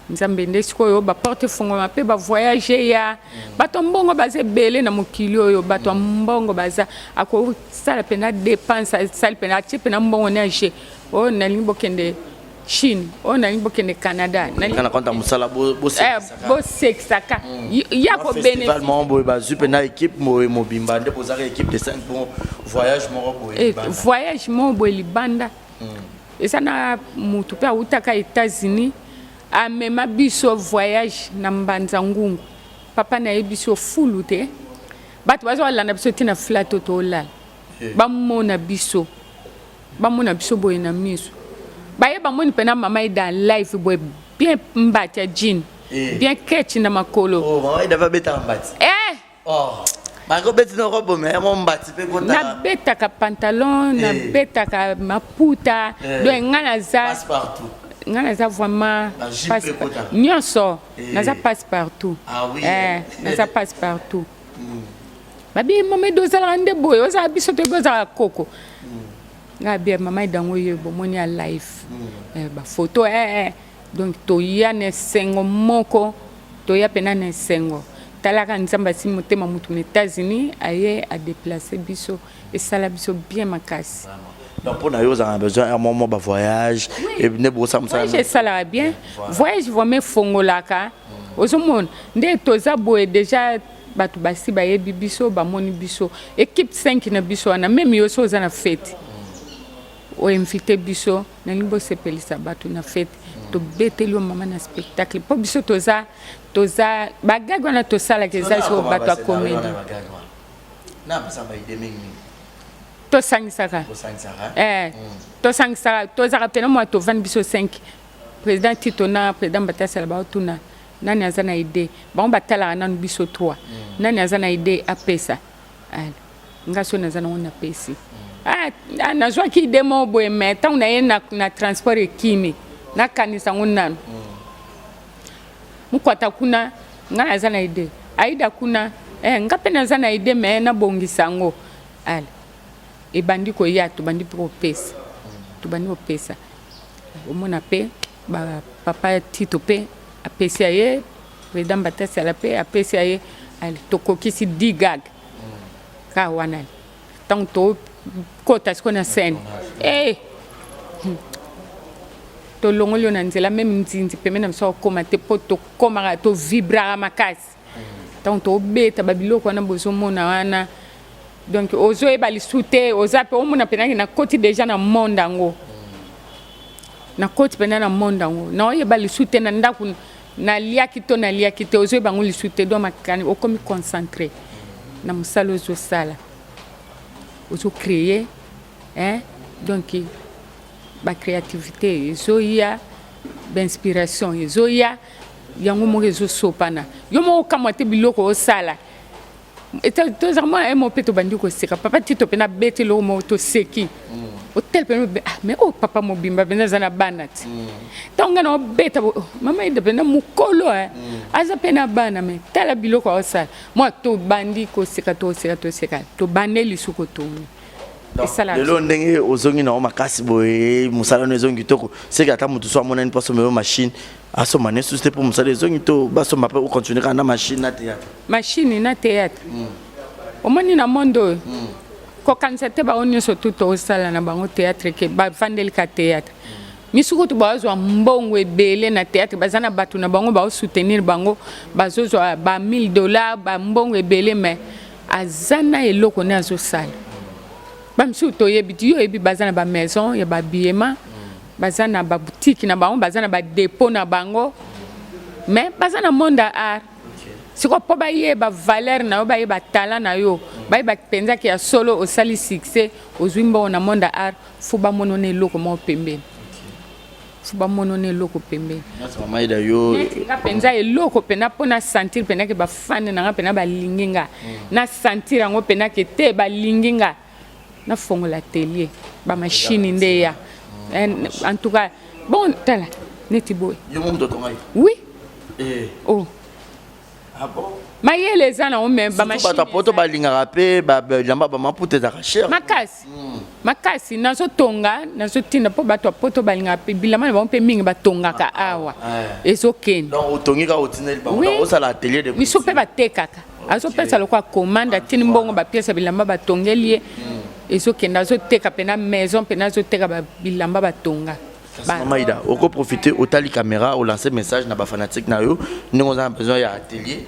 Nzambe nde sikoyo ba porte fongo mape ba voyager ya bato mbongo baze bele na mokili oyo bato mbongo baza ako sala pena dépense sala pena pena mbongo na je o na limbo kende Chine o na limbo kende Canada na kana konta musala bo seka ya ko bénéfice festival mo ba zupe na équipe mo bimba nde bozaka équipe de 5 bon voyage mo voyage mo bo libanda esa na mutu pe utaka États-Unis a mema biso voyage na Mbanza Ngungu papa na biso fulute batu bazo landa biso tina flato to la ba mona biso boy na miso ba ye ba moni pena mama ida live boy bien mbata jean bien ketch na makolo mama ida va beta mbati Bango beti no robo me mo mbati pe kota. Na beta ka pantalon, na beta ka maputa, do ngana za passe partout. Ngana za vraiment passe nyonso, na za passe partout. Ah oui. Na za passe partout. Babi mama dozala ande boy, oza biso te goza koko. Nga bien mama dango yebo moni a live. Ba photo donc to ya ne sengo moko, to ya pena ne sengo. Talaka Nzamba si motema mutu na États-Unis aye a déplacer biso et sala biso bien makasi. Donc pour nous on a besoin un moment de voyage et ne bossa ça. Je sala bien. Voyage vraiment fongolaka. Ozomon nde toza boye déjà batu basi baye biso ba moni biso équipe 5 na biso na même yo so za na fête. O invité biso na limbo sepelisa batu na fête. To betelo mama na spectacle po biso toza bagago na tosala ke za so bato a comédie na pesa ba ide mingi to sangisaka to sangisaka to za rapena mo to van biso 5 président Tito na président Mbatasi ba tuna nani azana ide ba batala na biso 3 nani azana ide apesa ngaso na zana ona pesi na jwa ki demo boy meta una na transport ekimi na kanisa ngunano mukwata kuna nga naza na ide aida kuna nga mpe naza na ide me nabongisa yango ala ebandi koya tobandi mpe kopesa tobandi kopesa omona mpe papa Tito mpe apesi ye président Batasi ala mpe apesi ye ali tokokisi 10 gag ka wana ntango tokota siko na scène tolongoli yo na nzela meme nzinzi pembe na biso okoma te mpo tokomaka tovibraka makasi ntango tobeta babiloko wana bozomona wana donc ozoyeba lisu te oza mpe omona mpenaki nakoti deja na monde yango nakoti mpena na monde yango naoyeba lisu te na ndako naliaki to naliaki te ozoyeba yango lisu te donc makani okomi concentré na mosala ozosala ozocréer donc bacréativité ezoya bainspiration ezoya yango moko ezosopana yo moko okamwa te biloko osala tozala mwana ye moko mpe tobandi koseka papa Tito mpe nabeti eloko moko toseki otel mpe mais o papa mobimba mpenza aza na bana ti ntango nga na obeta mama ida mpenza mokolo aza mpe na bana me tala biloko aosala mwa tobandi koseka toseka tobande lisuko toni lelo ndenge ozongi na makasi boye musala no ezongi toko seki ata mutu so amona ni paso meyo machine asoma ne susite pour musala ezongi to basoma pe o continuer na machine na théâtre omoni na mondo kokanisa te bango nyonso tu tosala na bango théâtre ke bavandeli ka théâtre misuku tu bazwa mbongo ebele na théâtre baza na bato na bango baosoutenir bango bazozwa ba $1000 ba mbongo ebele me aza na eloko ne azosala bamisuku toyebi ti yo yebi baza na bamaison ya babillement baza na baboutique na bango baza na badépôt na bango mais baza na monde ya art siko mpo bayeba valeur na yo bayeba talent na yo bayeba mpenzaki ya solo osali succès ozwi mbongo na monde ya art fo bamonona eloko moko pembeni fo bamonona eloko pembeni nga mpenza eloko mpena mpo na sentir mpenaki bafane na nga mpena balingi nga na sentir yango mpenaki te balingi nga nafongola atelier bamashine nde ya en tout cas bon tala neti boye oui mayele eza na ome bato poto balingaka mpe bilamba bamaputa ezaka cher makasi nazotonga nazotinda mpo bato poto balingaka mpe bilamba na bango mpe mingi batongaka awa ezokende otongika otindeli bango osala atelier de biso mpe batekaka azopesa lokwa commande atindi mbongo bapiesa bilamba batongeli ye ezokende azoteka mpena maison mpena azoteka bilamba batonga Mama Ida, oko profiter otali caméra o lancer message na ba fanatique na yo ndenge on a besoin ya atelier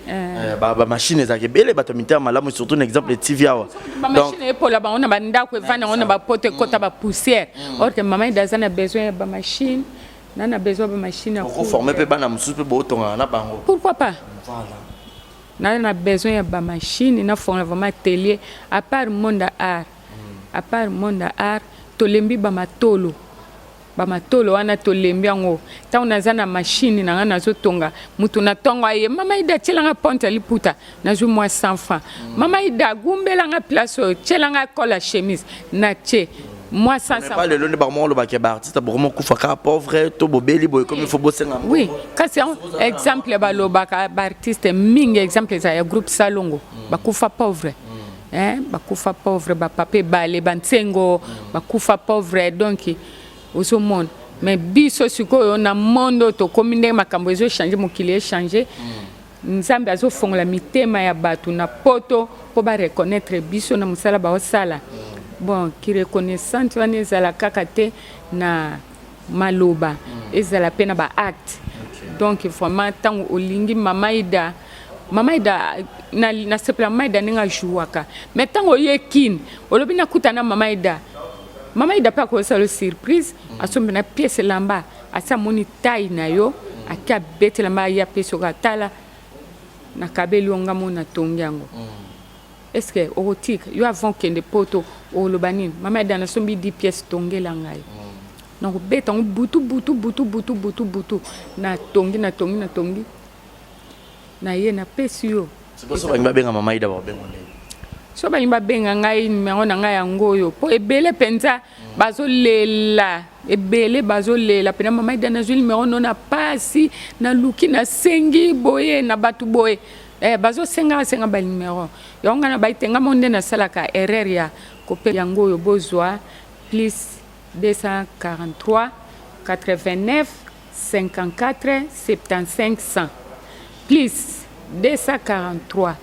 ba machine ezake bele bato mita malamu surtout un exemple TV awa ba machine pour la ba on a ba ndako evana on a ba pote kota ba poussière or que Mama Ida a besoin ba machine na besoin ba machine pour former pe bana mususu pe bo tonga na bango pourquoi pas voilà na besoin ba machine na fond vraiment atelier à part monde art tolembi ba matolo bamatolo wana tolembi yango ntango naza na machine na nga nazotonga mutu na tongo aye Mama Ida tielanga ponte liputa nazwi mwa 100 francs Mama Ida gumbelanga place oyo tielanga kola chemise na tie mwa 500 pas le long de barmo lo baké ba artiste vraiment kufaka pauvre to bobeli boy comme il faut bosser ngam oui kasi exemple balobaka ba artiste mingi exemple za ya groupe Salongo bakufa pauvre bakufa pauvre ba pape bale bantsengo bakufa pauvre donc au monde mais biso sikoyo na mondo to kominde makambo ezo changer mokili changer nzambe azo fongola mitema ya batu na poto po ba reconnaître biso na musala ba osala bon ki reconnaissante wana ezala kaka te na maloba ezala pe na ba acte donc vraiment tango olingi Mama Ida na sepla Mama Ida ninga jouaka mais tango yekin olobi na kutana Mama Ida pa ko sala surprise asombe na pièce lamba asa moni taille na yo akia bete lamba ya peso katala na kabeli onga mona tongango est-ce que otika yo avant kende poto o lobanine Mama Ida na sombi 10 pièces tongela ngai donc beta on butu na tongi na ye na pesi yo c'est pour ça que benga Mama Ida ba benga so balingi babenga ngai numéro na ngai yango oyo po ebele mpenza bazolela ebele bazolela pena mama ida nazwi numéro no na pasi naluki nasengi boye na bato boye bazosenga banuméro yango nga na baitenga mo nde nasalaka erreur ya kope yango oyo bozwa plus 243 89 54 75 100 plus 243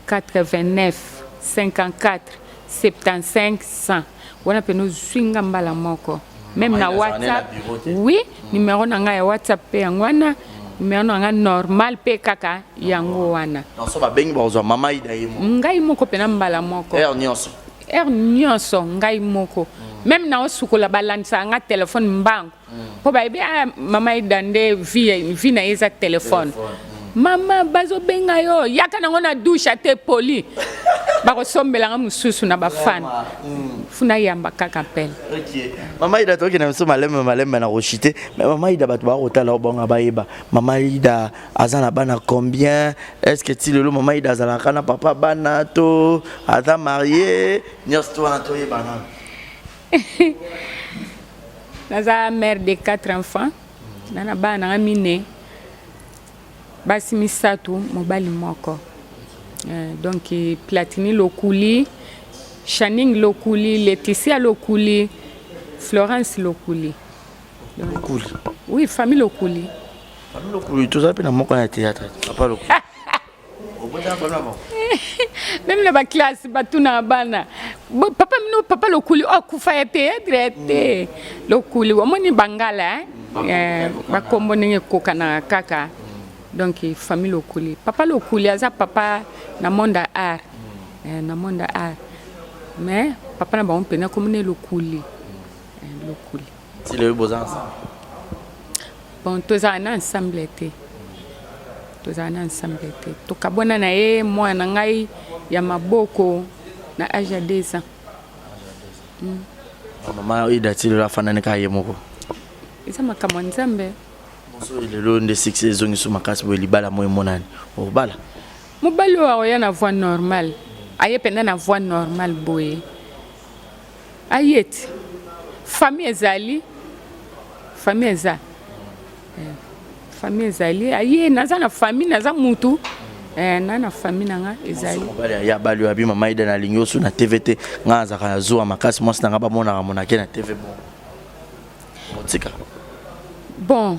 89 54 75 100 wana pe no swinga mbala moko même na WhatsApp oui numéro na nga ya WhatsApp pe yangwana numéro na nga normal pe kaka yango wana non so ba bengi bazwa mama ida yemo ngai moko pe na mbala moko nyonso ngai moko même na osukola balandisa nga téléphone mbango po ba be mama ida nde vi na eza téléphone mama bazo benga yo yaka nango na douche te poli bakosombela nga mususu na bafana funa yamba kaka pele OK mama ida toki na so malembe na rochité mais mama ida bato ba rotala bonga baeba mama ida azana bana combien est-ce que ti lelo mama ida azala kana papa bana to ata marié nyosto na to yebana naza mère de 4 enfants nana bana mine basi misatu mobali moko donc Platini Lokuli, Channing Lokuli, Laetitia Lokuli, Florence Lokuli. Lokuli. Oui, famille Lokuli. Famille Lokuli, tout ça, dans mon coin de théâtre. Papa Lokuli. Même la classe, batuna bana. Papa mino papa Lokuli, oh kufa ya théâtre. Lokuli, wamoni Bangala, ba kombo nenge koka na kaka. Donc famille Lokuli. Papa Lokuli aza papa na monde art. Na monde art. Mais papa na ba on pena comme ne Lokuli. Lokuli. C'est le beaux ensemble. Bon, tous ensemble été. Tous ensemble été. To kabona na ye moi na ngai ya maboko na âge de 2 ans. Maman ida ti la fanane ka ye moko. Isa makamwa nzambe. So lelo nde 6 saisons sur makasi bo libala moy monani o bala mobali wa ya na voix normale aye penda na voix normale boye ayet famille ezali aye naza na famille naza mutu na famille nanga ezali mobali ya bali abi mama ida na lingo su na TVT ngaza kana zo makasi mo sinanga ba mona monake na TV bon otika bon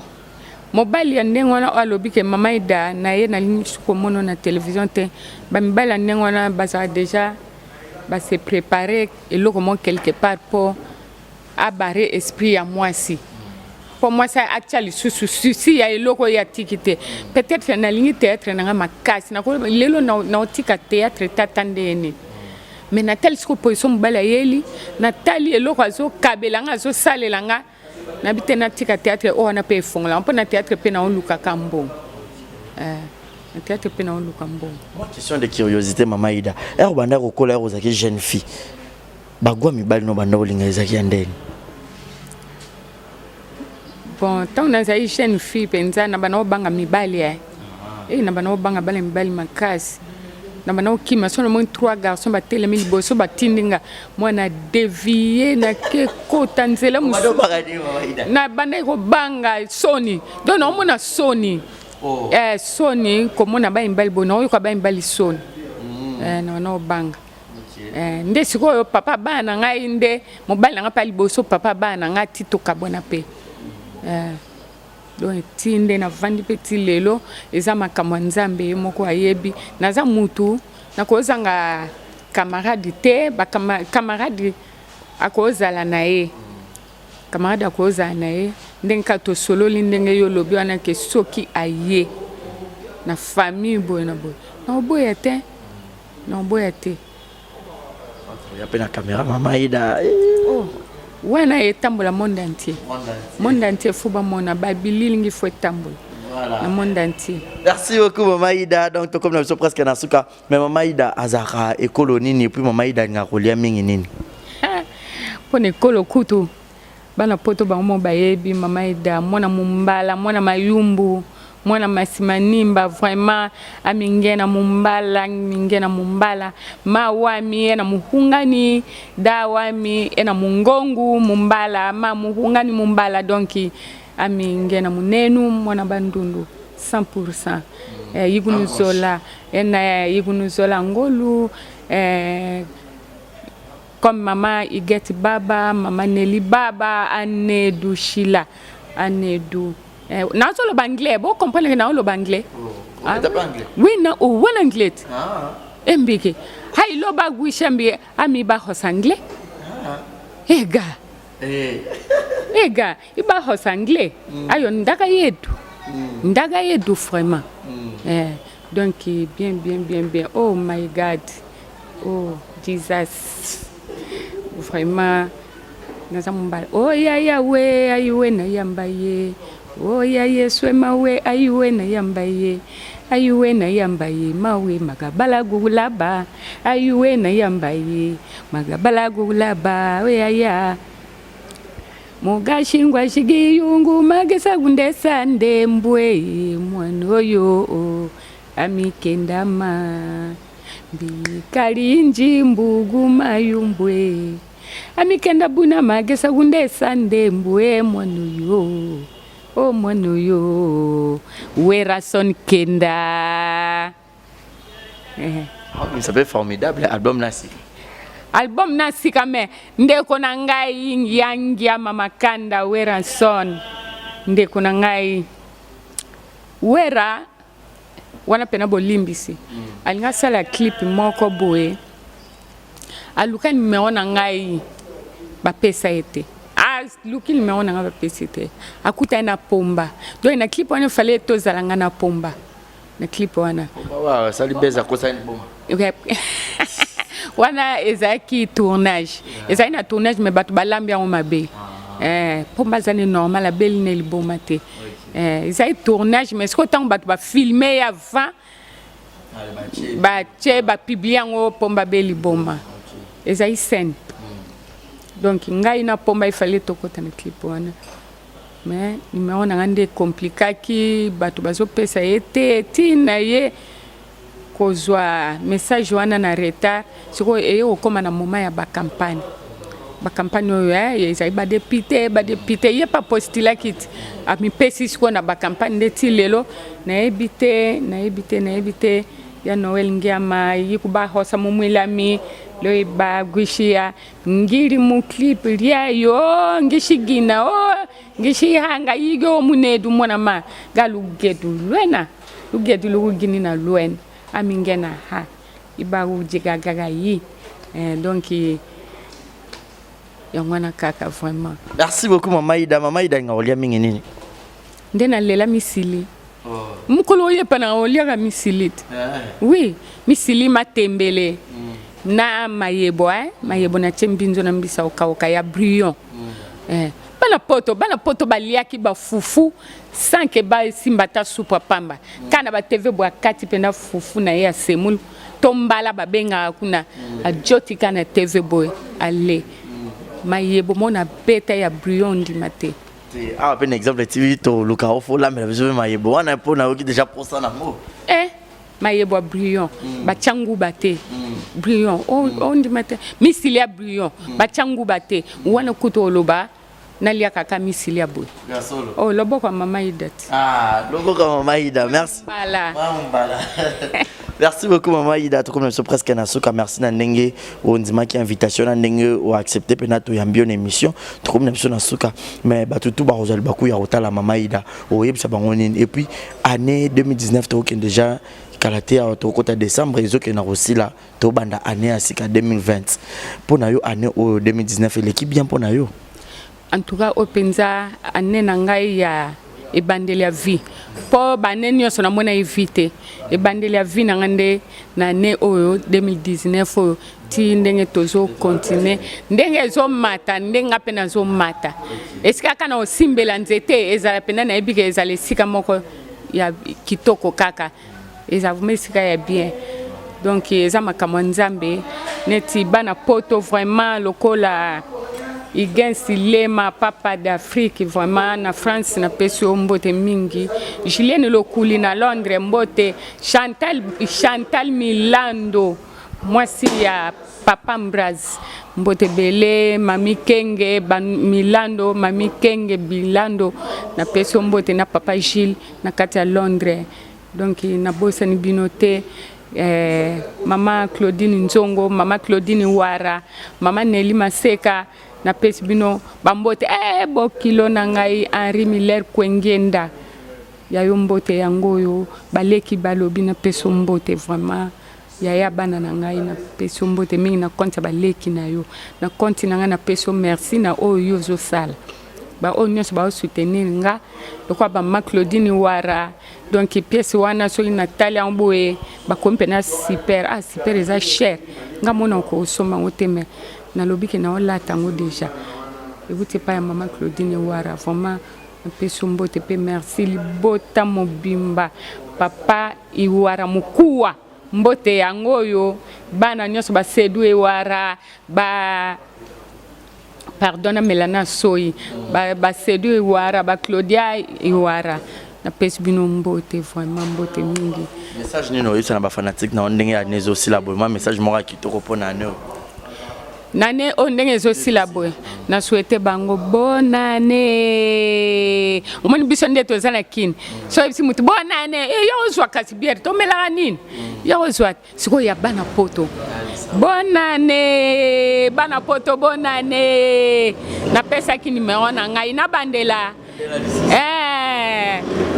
mobali ya ndenge wana alobi ke mama ida na ye na lingi suko mono na télévision te bamibali ya ndenge wana bazala déjà base préparer eloko mo quelque part po abare esprit ya mwasi po mwasi atia lisusu susi ya eloko ya tiki te peut-être na lingi théâtre nanga makasi na lelo na otika théâtre tata ndene mais na tel siko position mobali ya yeli na tali eloko azo kabelanga azo salelanga na bite na tika théâtre o na pe fongola on peut na théâtre pe na on luka kambo na théâtre pe na on luka kambo question de curiosité mama ida banda ko kola ozaki jeune fille bagwa mibali no banda olinga ezaki andeni bon tant na za jeune fille penza na bana obanga mibali na bana obanga bale mibali makasi na bana okima so na mo 3 garçons ba telemi liboso ba tindinga mwana dévier na ke kota nzela musu na bana ko banga soni donc na mona soni soni comme na ba imbali bona ko ba imbali soni na banga nde sikoyo papa bana ngai nde mobali nga pa liboso papa bana nga titoka bona pe donc tinde na vandi petit lelo eza makamwa nzambe moko ayebi naza mutu nakozanga camarade te ba camarade akozala na ye camarade akozala na ye ndenge kato solo ndenge yo lobi wana ke soki aye na famille boye na boye na boye te ya pe na caméra mama ida wana etambola monde entier faut ba mona babililingi faut etambola na monde entier. Merci beaucoup mama ida donc comme nous sommes presque na suka mais mama ida azaka ekolo nini puis mama ida ngakolia mingi nini pone ekolo kutu bana poto ba mo bayebi mama ida mwana mumbala mwana mayumbu mwana masimanimba vraiment amingena mumbala mawami ena muhungani dawami ena mungongu mumbala ma muhungani mumbala donc amingena munenu mwana bandundu 100%. Yigunu zola ena yigunu zola ngolu comme maman Igeti Baba, maman Nelly Baba, Anedu Shila, Anedu. N'a pas le banglais, vous comprenez que n'a le banglais? Oui, non, ou un anglais. Mbiki. Hay lo ba gwishambi ami ba hosanglais. Ega. Ega, iba hosanglais. Ayo ndaga yedu vraiment. Donc bien. Oh my God. Oh Jesus. Vraiment nazamumbala oh ya we ayiwe na yambaye oh ya swema we ayiwe na yambaye mawe magabala gulaba ayiwe na yambaye magabala gulaba we ya mugashingwa shigiyungu magesa gundesa ndembwe mwanoyo amikendama bikalinji mbugu mayumbwe amikenda buna magesa gundesa ndembwe monuyo Werason Kenda. Ça fait formidable album nasi kame ndeko na ngai yangia mama Kanda Werason ndeko na ngai Wera wana pena bolimbisi alinga sala clip moko boye aluka nimeona ngai ba pesa ete luki nimeona ngai ba pesa ete akuta na pomba donc na clip wana fallait tozalanga na pomba na clip wana wa sali beza ko sa ni bomba wana ezaki tournage ezaki na tournage me batu balambi yango mabe pomba zane normal la belle ne liboma te ezaki tournage mais ce temps batu ba filmer avant ba publier yango pomba be liboma ezaki scène donc ngai na pomba il fallait tokota na clip wana mais nimeona ngande komplikaki batu bazo pesa ete tina ye kozwa message wana na retard siko okoma na moment ya ba campagne oyo ezali ba député ye pa postila kit ami pesi siko na ba campagne ndeti lelo na ebite ya Noel Ngiama yikuba hosa mumwilami lo ba gwishia ngiri mu clip liayo ngishigina ngishihanga yigo munedu mwana ma galugedu lwena lugedu lugini na lwen amingena ha iba ujigagaga yi donc yangwana kaka vraiment. Merci beaucoup Mama Ida ngaolia mingi nini ndena lela misili mukolo ye pana olia misili oui misili matembele na mayebo na chembinzo na mbisa okauka ya brillant bana poto baliaki ba fufu sans que ba simbata soupe pamba kana ba TV bwa kati penda fufu na ya semul tombala babenga kuna ajoti kana TV boy ale mayebo mona beta ya brillant ndi mate un exemple TV to luka ofo la mais je mayebo wana pona oki déjà pour ça na mo mayebo brillant bachangu bate brillant on ndi mate misilia brillant bachangu bate wana kuto loba nalia kaka misilia boy gasolo lobo kwa Mama Ida lobo kwa Mama Ida merci bala merci beaucoup Mama Ida to comme so presque na soka merci na ndenge ondima ki invitation na ndenge o accepter penato ya mbio émission to comme na soka mais batutu ba rozal baku ya otala Mama Ida o yebisa bango nini et puis année 2019 to ken déjà kalaté à côté décembre ils ont que na aussi là to banda année asika 2020 pour na yo année au 2019 l'équipe bien pour na yo en tout cas openza année na ngai ya ebandeli ya vie po baneni yoso na mona éviter ebandeli ya vie na ngande na ne oyo 2019 oyo ti ndenge tozo continuer ndenge zo mata ndenge apena zo mata esika kana osimbela nzete ezala pena na ebike ezala sika moko ya kitoko kaka ezavuma esika ya bien donc eza makambo nzambe neti bana poto vraiment lokola Igensi Lema papa d'Afrique vraiment na France na pesi mbote mingi Julien Lokuli na Londres mbote Chantal Milando mwasi ya papa Mbraz mbote bele mami Kenge Milando mami Kenge Bilando na pesi mbote na papa Gilles na kati ya Londres donc na bosa ni binote mama Claudine Nzongo mama Claudine Wara mama Nelly Maseka na pesi bino bambote bokilo na ngai Henri Miller Kwengenda ya yombote yangoyo baleki balobi na pesi mbote vraiment ya bana na ngai na pesi mbote mingi na konti baleki na yo na konti na ngai na pesi merci na oyo zo sala ba onyo ba soutenir nga lokwa ba ma Claudine Wara donc pièce wana so Natalia Mboe ba kompena super super eza cher nga mona ko soma ngoteme na lobiki na wala tango déjà écoutez pas ya maman Claudine Wara vraiment peso mbote pe merci libota mobimba papa Iwara mukua mbote yangoyo bana nyoso ba sedu Iwara ba pardon Melana Soyi ba sedu Iwara ba Claudia Iwara na pesi bino mbote vraiment mbote mingi message nino yisa na ba fanatique na ndenge ya nezo silaboma message mora kitoko pona neo nane ondenge zo silabwe na souhaiter bango bonane omoni biso ndeto zana kin so bisi mutu bonane yo zwa kasi bière to mela nini yo zwa siko ya bana poto bonane bana poto bonane na pesa ki numéro na ngai na bandela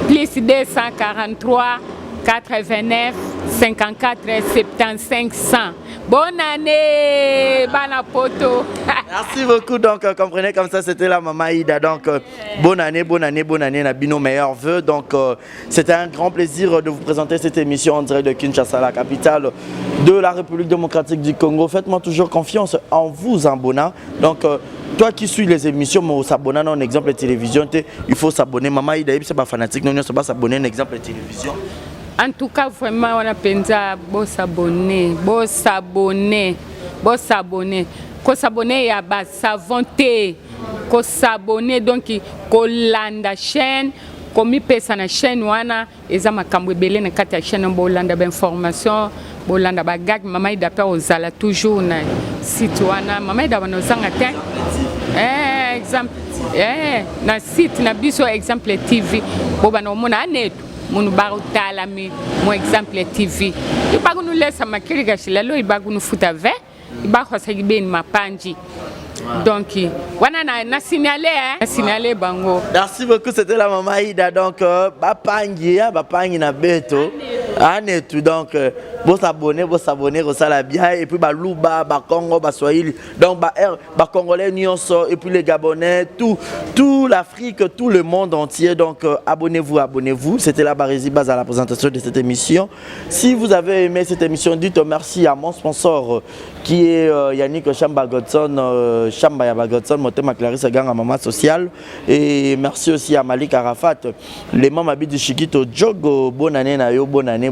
plus 243 89 54 75 100. Bonne année, Banapoto. Merci beaucoup. Donc, comprenez comme ça, c'était la maman Ida. Donc, bonne année, Nabino, meilleurs vœux. Donc, c'était un grand plaisir de vous présenter cette émission en direct de Kinshasa, la capitale de la République démocratique du Congo. Faites-moi toujours confiance en vous, Zambona. Donc, toi qui suis les émissions, mais s'abonner à un exemple de télévision, il faut s'abonner. Maman Ida, c'est pas fanatique, non, c'est pas s'abonner à un exemple de télévision. En tout cas, vraiment, on a pensé à s'abonner. Ko s'abonner ya ba savonté. Ko s'abonner donc ko landa chaîne, ko mi pesa na chaîne wana eza makambo ebele na kati ya chaîne bo landa ba information, bo landa ba gag mama ida pa ozala toujours na site wana mama ida bana ozanga te. Exemple na site na biso exemple TV bo bana omona anetu munu barutala mi mo exemple TV ibagu nu lesa makiri gashilalo ibagu nu futa ve ibagu sagibeni mapanji donc wana na signaler bango. Merci beaucoup, c'était la maman Ida. Donc bapangi na beto anetu donc vous s'abonner ça bien et puis baluba ba Congo ba Swahili donc ba congolais nyonso et puis les Gabonais tout l'Afrique, tout le monde entier. Donc abonnez-vous. C'était la Barésie Base à la présentation de cette émission. Si vous avez aimé cette émission, dites merci à mon sponsor qui est Yannick Chamba Godson Chamba Yaba Godson Motema Clarisse Ganga Maman Social, et merci aussi à Malik Arafat, les membres du Chiquito Jogo. Bonne année Nayo, bonne année.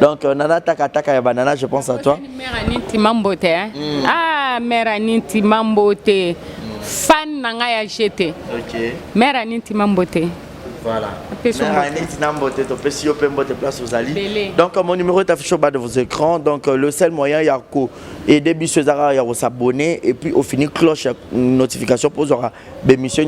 Donc Nana Taka ya banana, je pense à toi. Mère Aniti Mambote Mère Aniti Mambote fan nanga ya jeté. OK. Mère Aniti Mambote. Voilà. Donc mon numéro est affiché au bas de vos écrans. Donc le seul moyen, il y a et début il s'abonner et puis au fini cloche notification pour des missions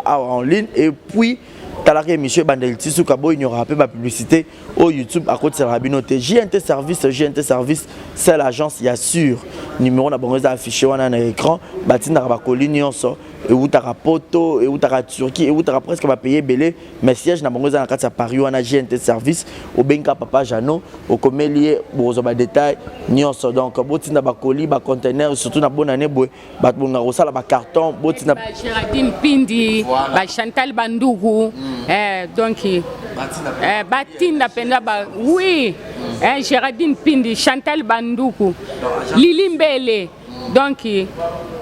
en ligne et puis talaka émission bandeliti sous kabo il n'y aura pas de publicité au YouTube à côté de Rabinoté. JNT Service, c'est l'agence, il y a sûr numéro na bongo affiché wana na écran batina ba colline nyonso et où ta poto et où ta Turquie et où ta presque va payer belé mais siège na bongo na kati ya Paris wana JNT Service au benka papa Jano au comelier bozo ba détail nyonso. Donc botina ba colis ba container surtout na bonne année boy ba bonga osala ba carton botina ba Géraldine Pindi ba Chantal Bandougou donc batinda penda ba oui Géraldine Pindi Chantal Bandougou Lili Mbele. Donc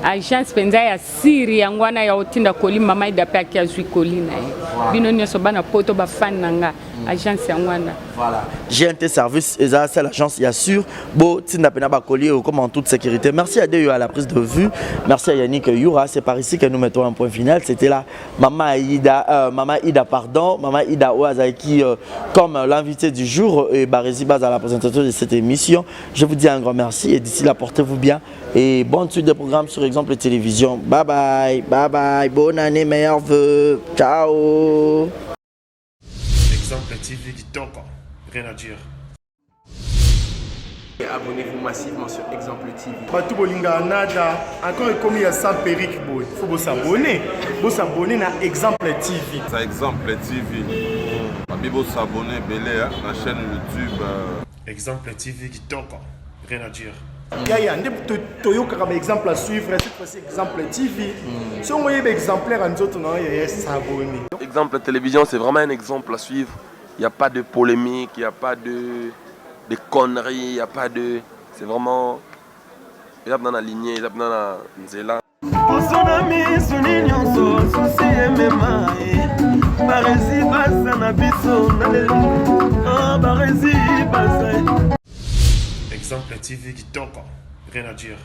agence penza ya siri yangwana ya otinda koli mama ida pe akia zwi koli na bino nyoso bana poto ba fan nanga agence yango wana. Voilà. GNT Service, c'est l'agence, il y a sûr. Bon, Tina Penaba Collier, comme en toute sécurité. Merci à Dieu à la prise de vue. Merci à Yannick Youra. C'est par ici que nous mettons un point final. C'était là Maman Ida, Maman Ida Ouazaki, comme l'invité du jour, et Barési Baz à la présentation de cette émission. Je vous dis un grand merci et d'ici là, portez-vous bien. Et bonne suite de programmes sur Exemple Télévision. Bye bye, bye bye. Bonne année, meilleurs vœux. Ciao. Exemple TV qui t'en encore. Rien à dire. Et abonnez-vous massivement sur Exemple TV. Batou Bolinga Nada, encore comme il y a 100 périques, il faut vous s'abonner. Vous s'abonner à Exemple TV. C'est Exemple TV. Bibo s'abonner belé la chaîne YouTube. Exemple TV qui t'en encore. Rien à dire. Il y a un exemple à suivre, cette fois-ci Exemple TV. Si on voit exemplaire en autres, il y a s'abonner. Exemple télévision, c'est vraiment un exemple à suivre. Il n'y a pas de polémique, il n'y a pas de conneries, il n'y a pas de... C'est vraiment... Il y a dans la lignée, il y a dans la nzela. Exemple TV qui t'en encore. Rien à dire.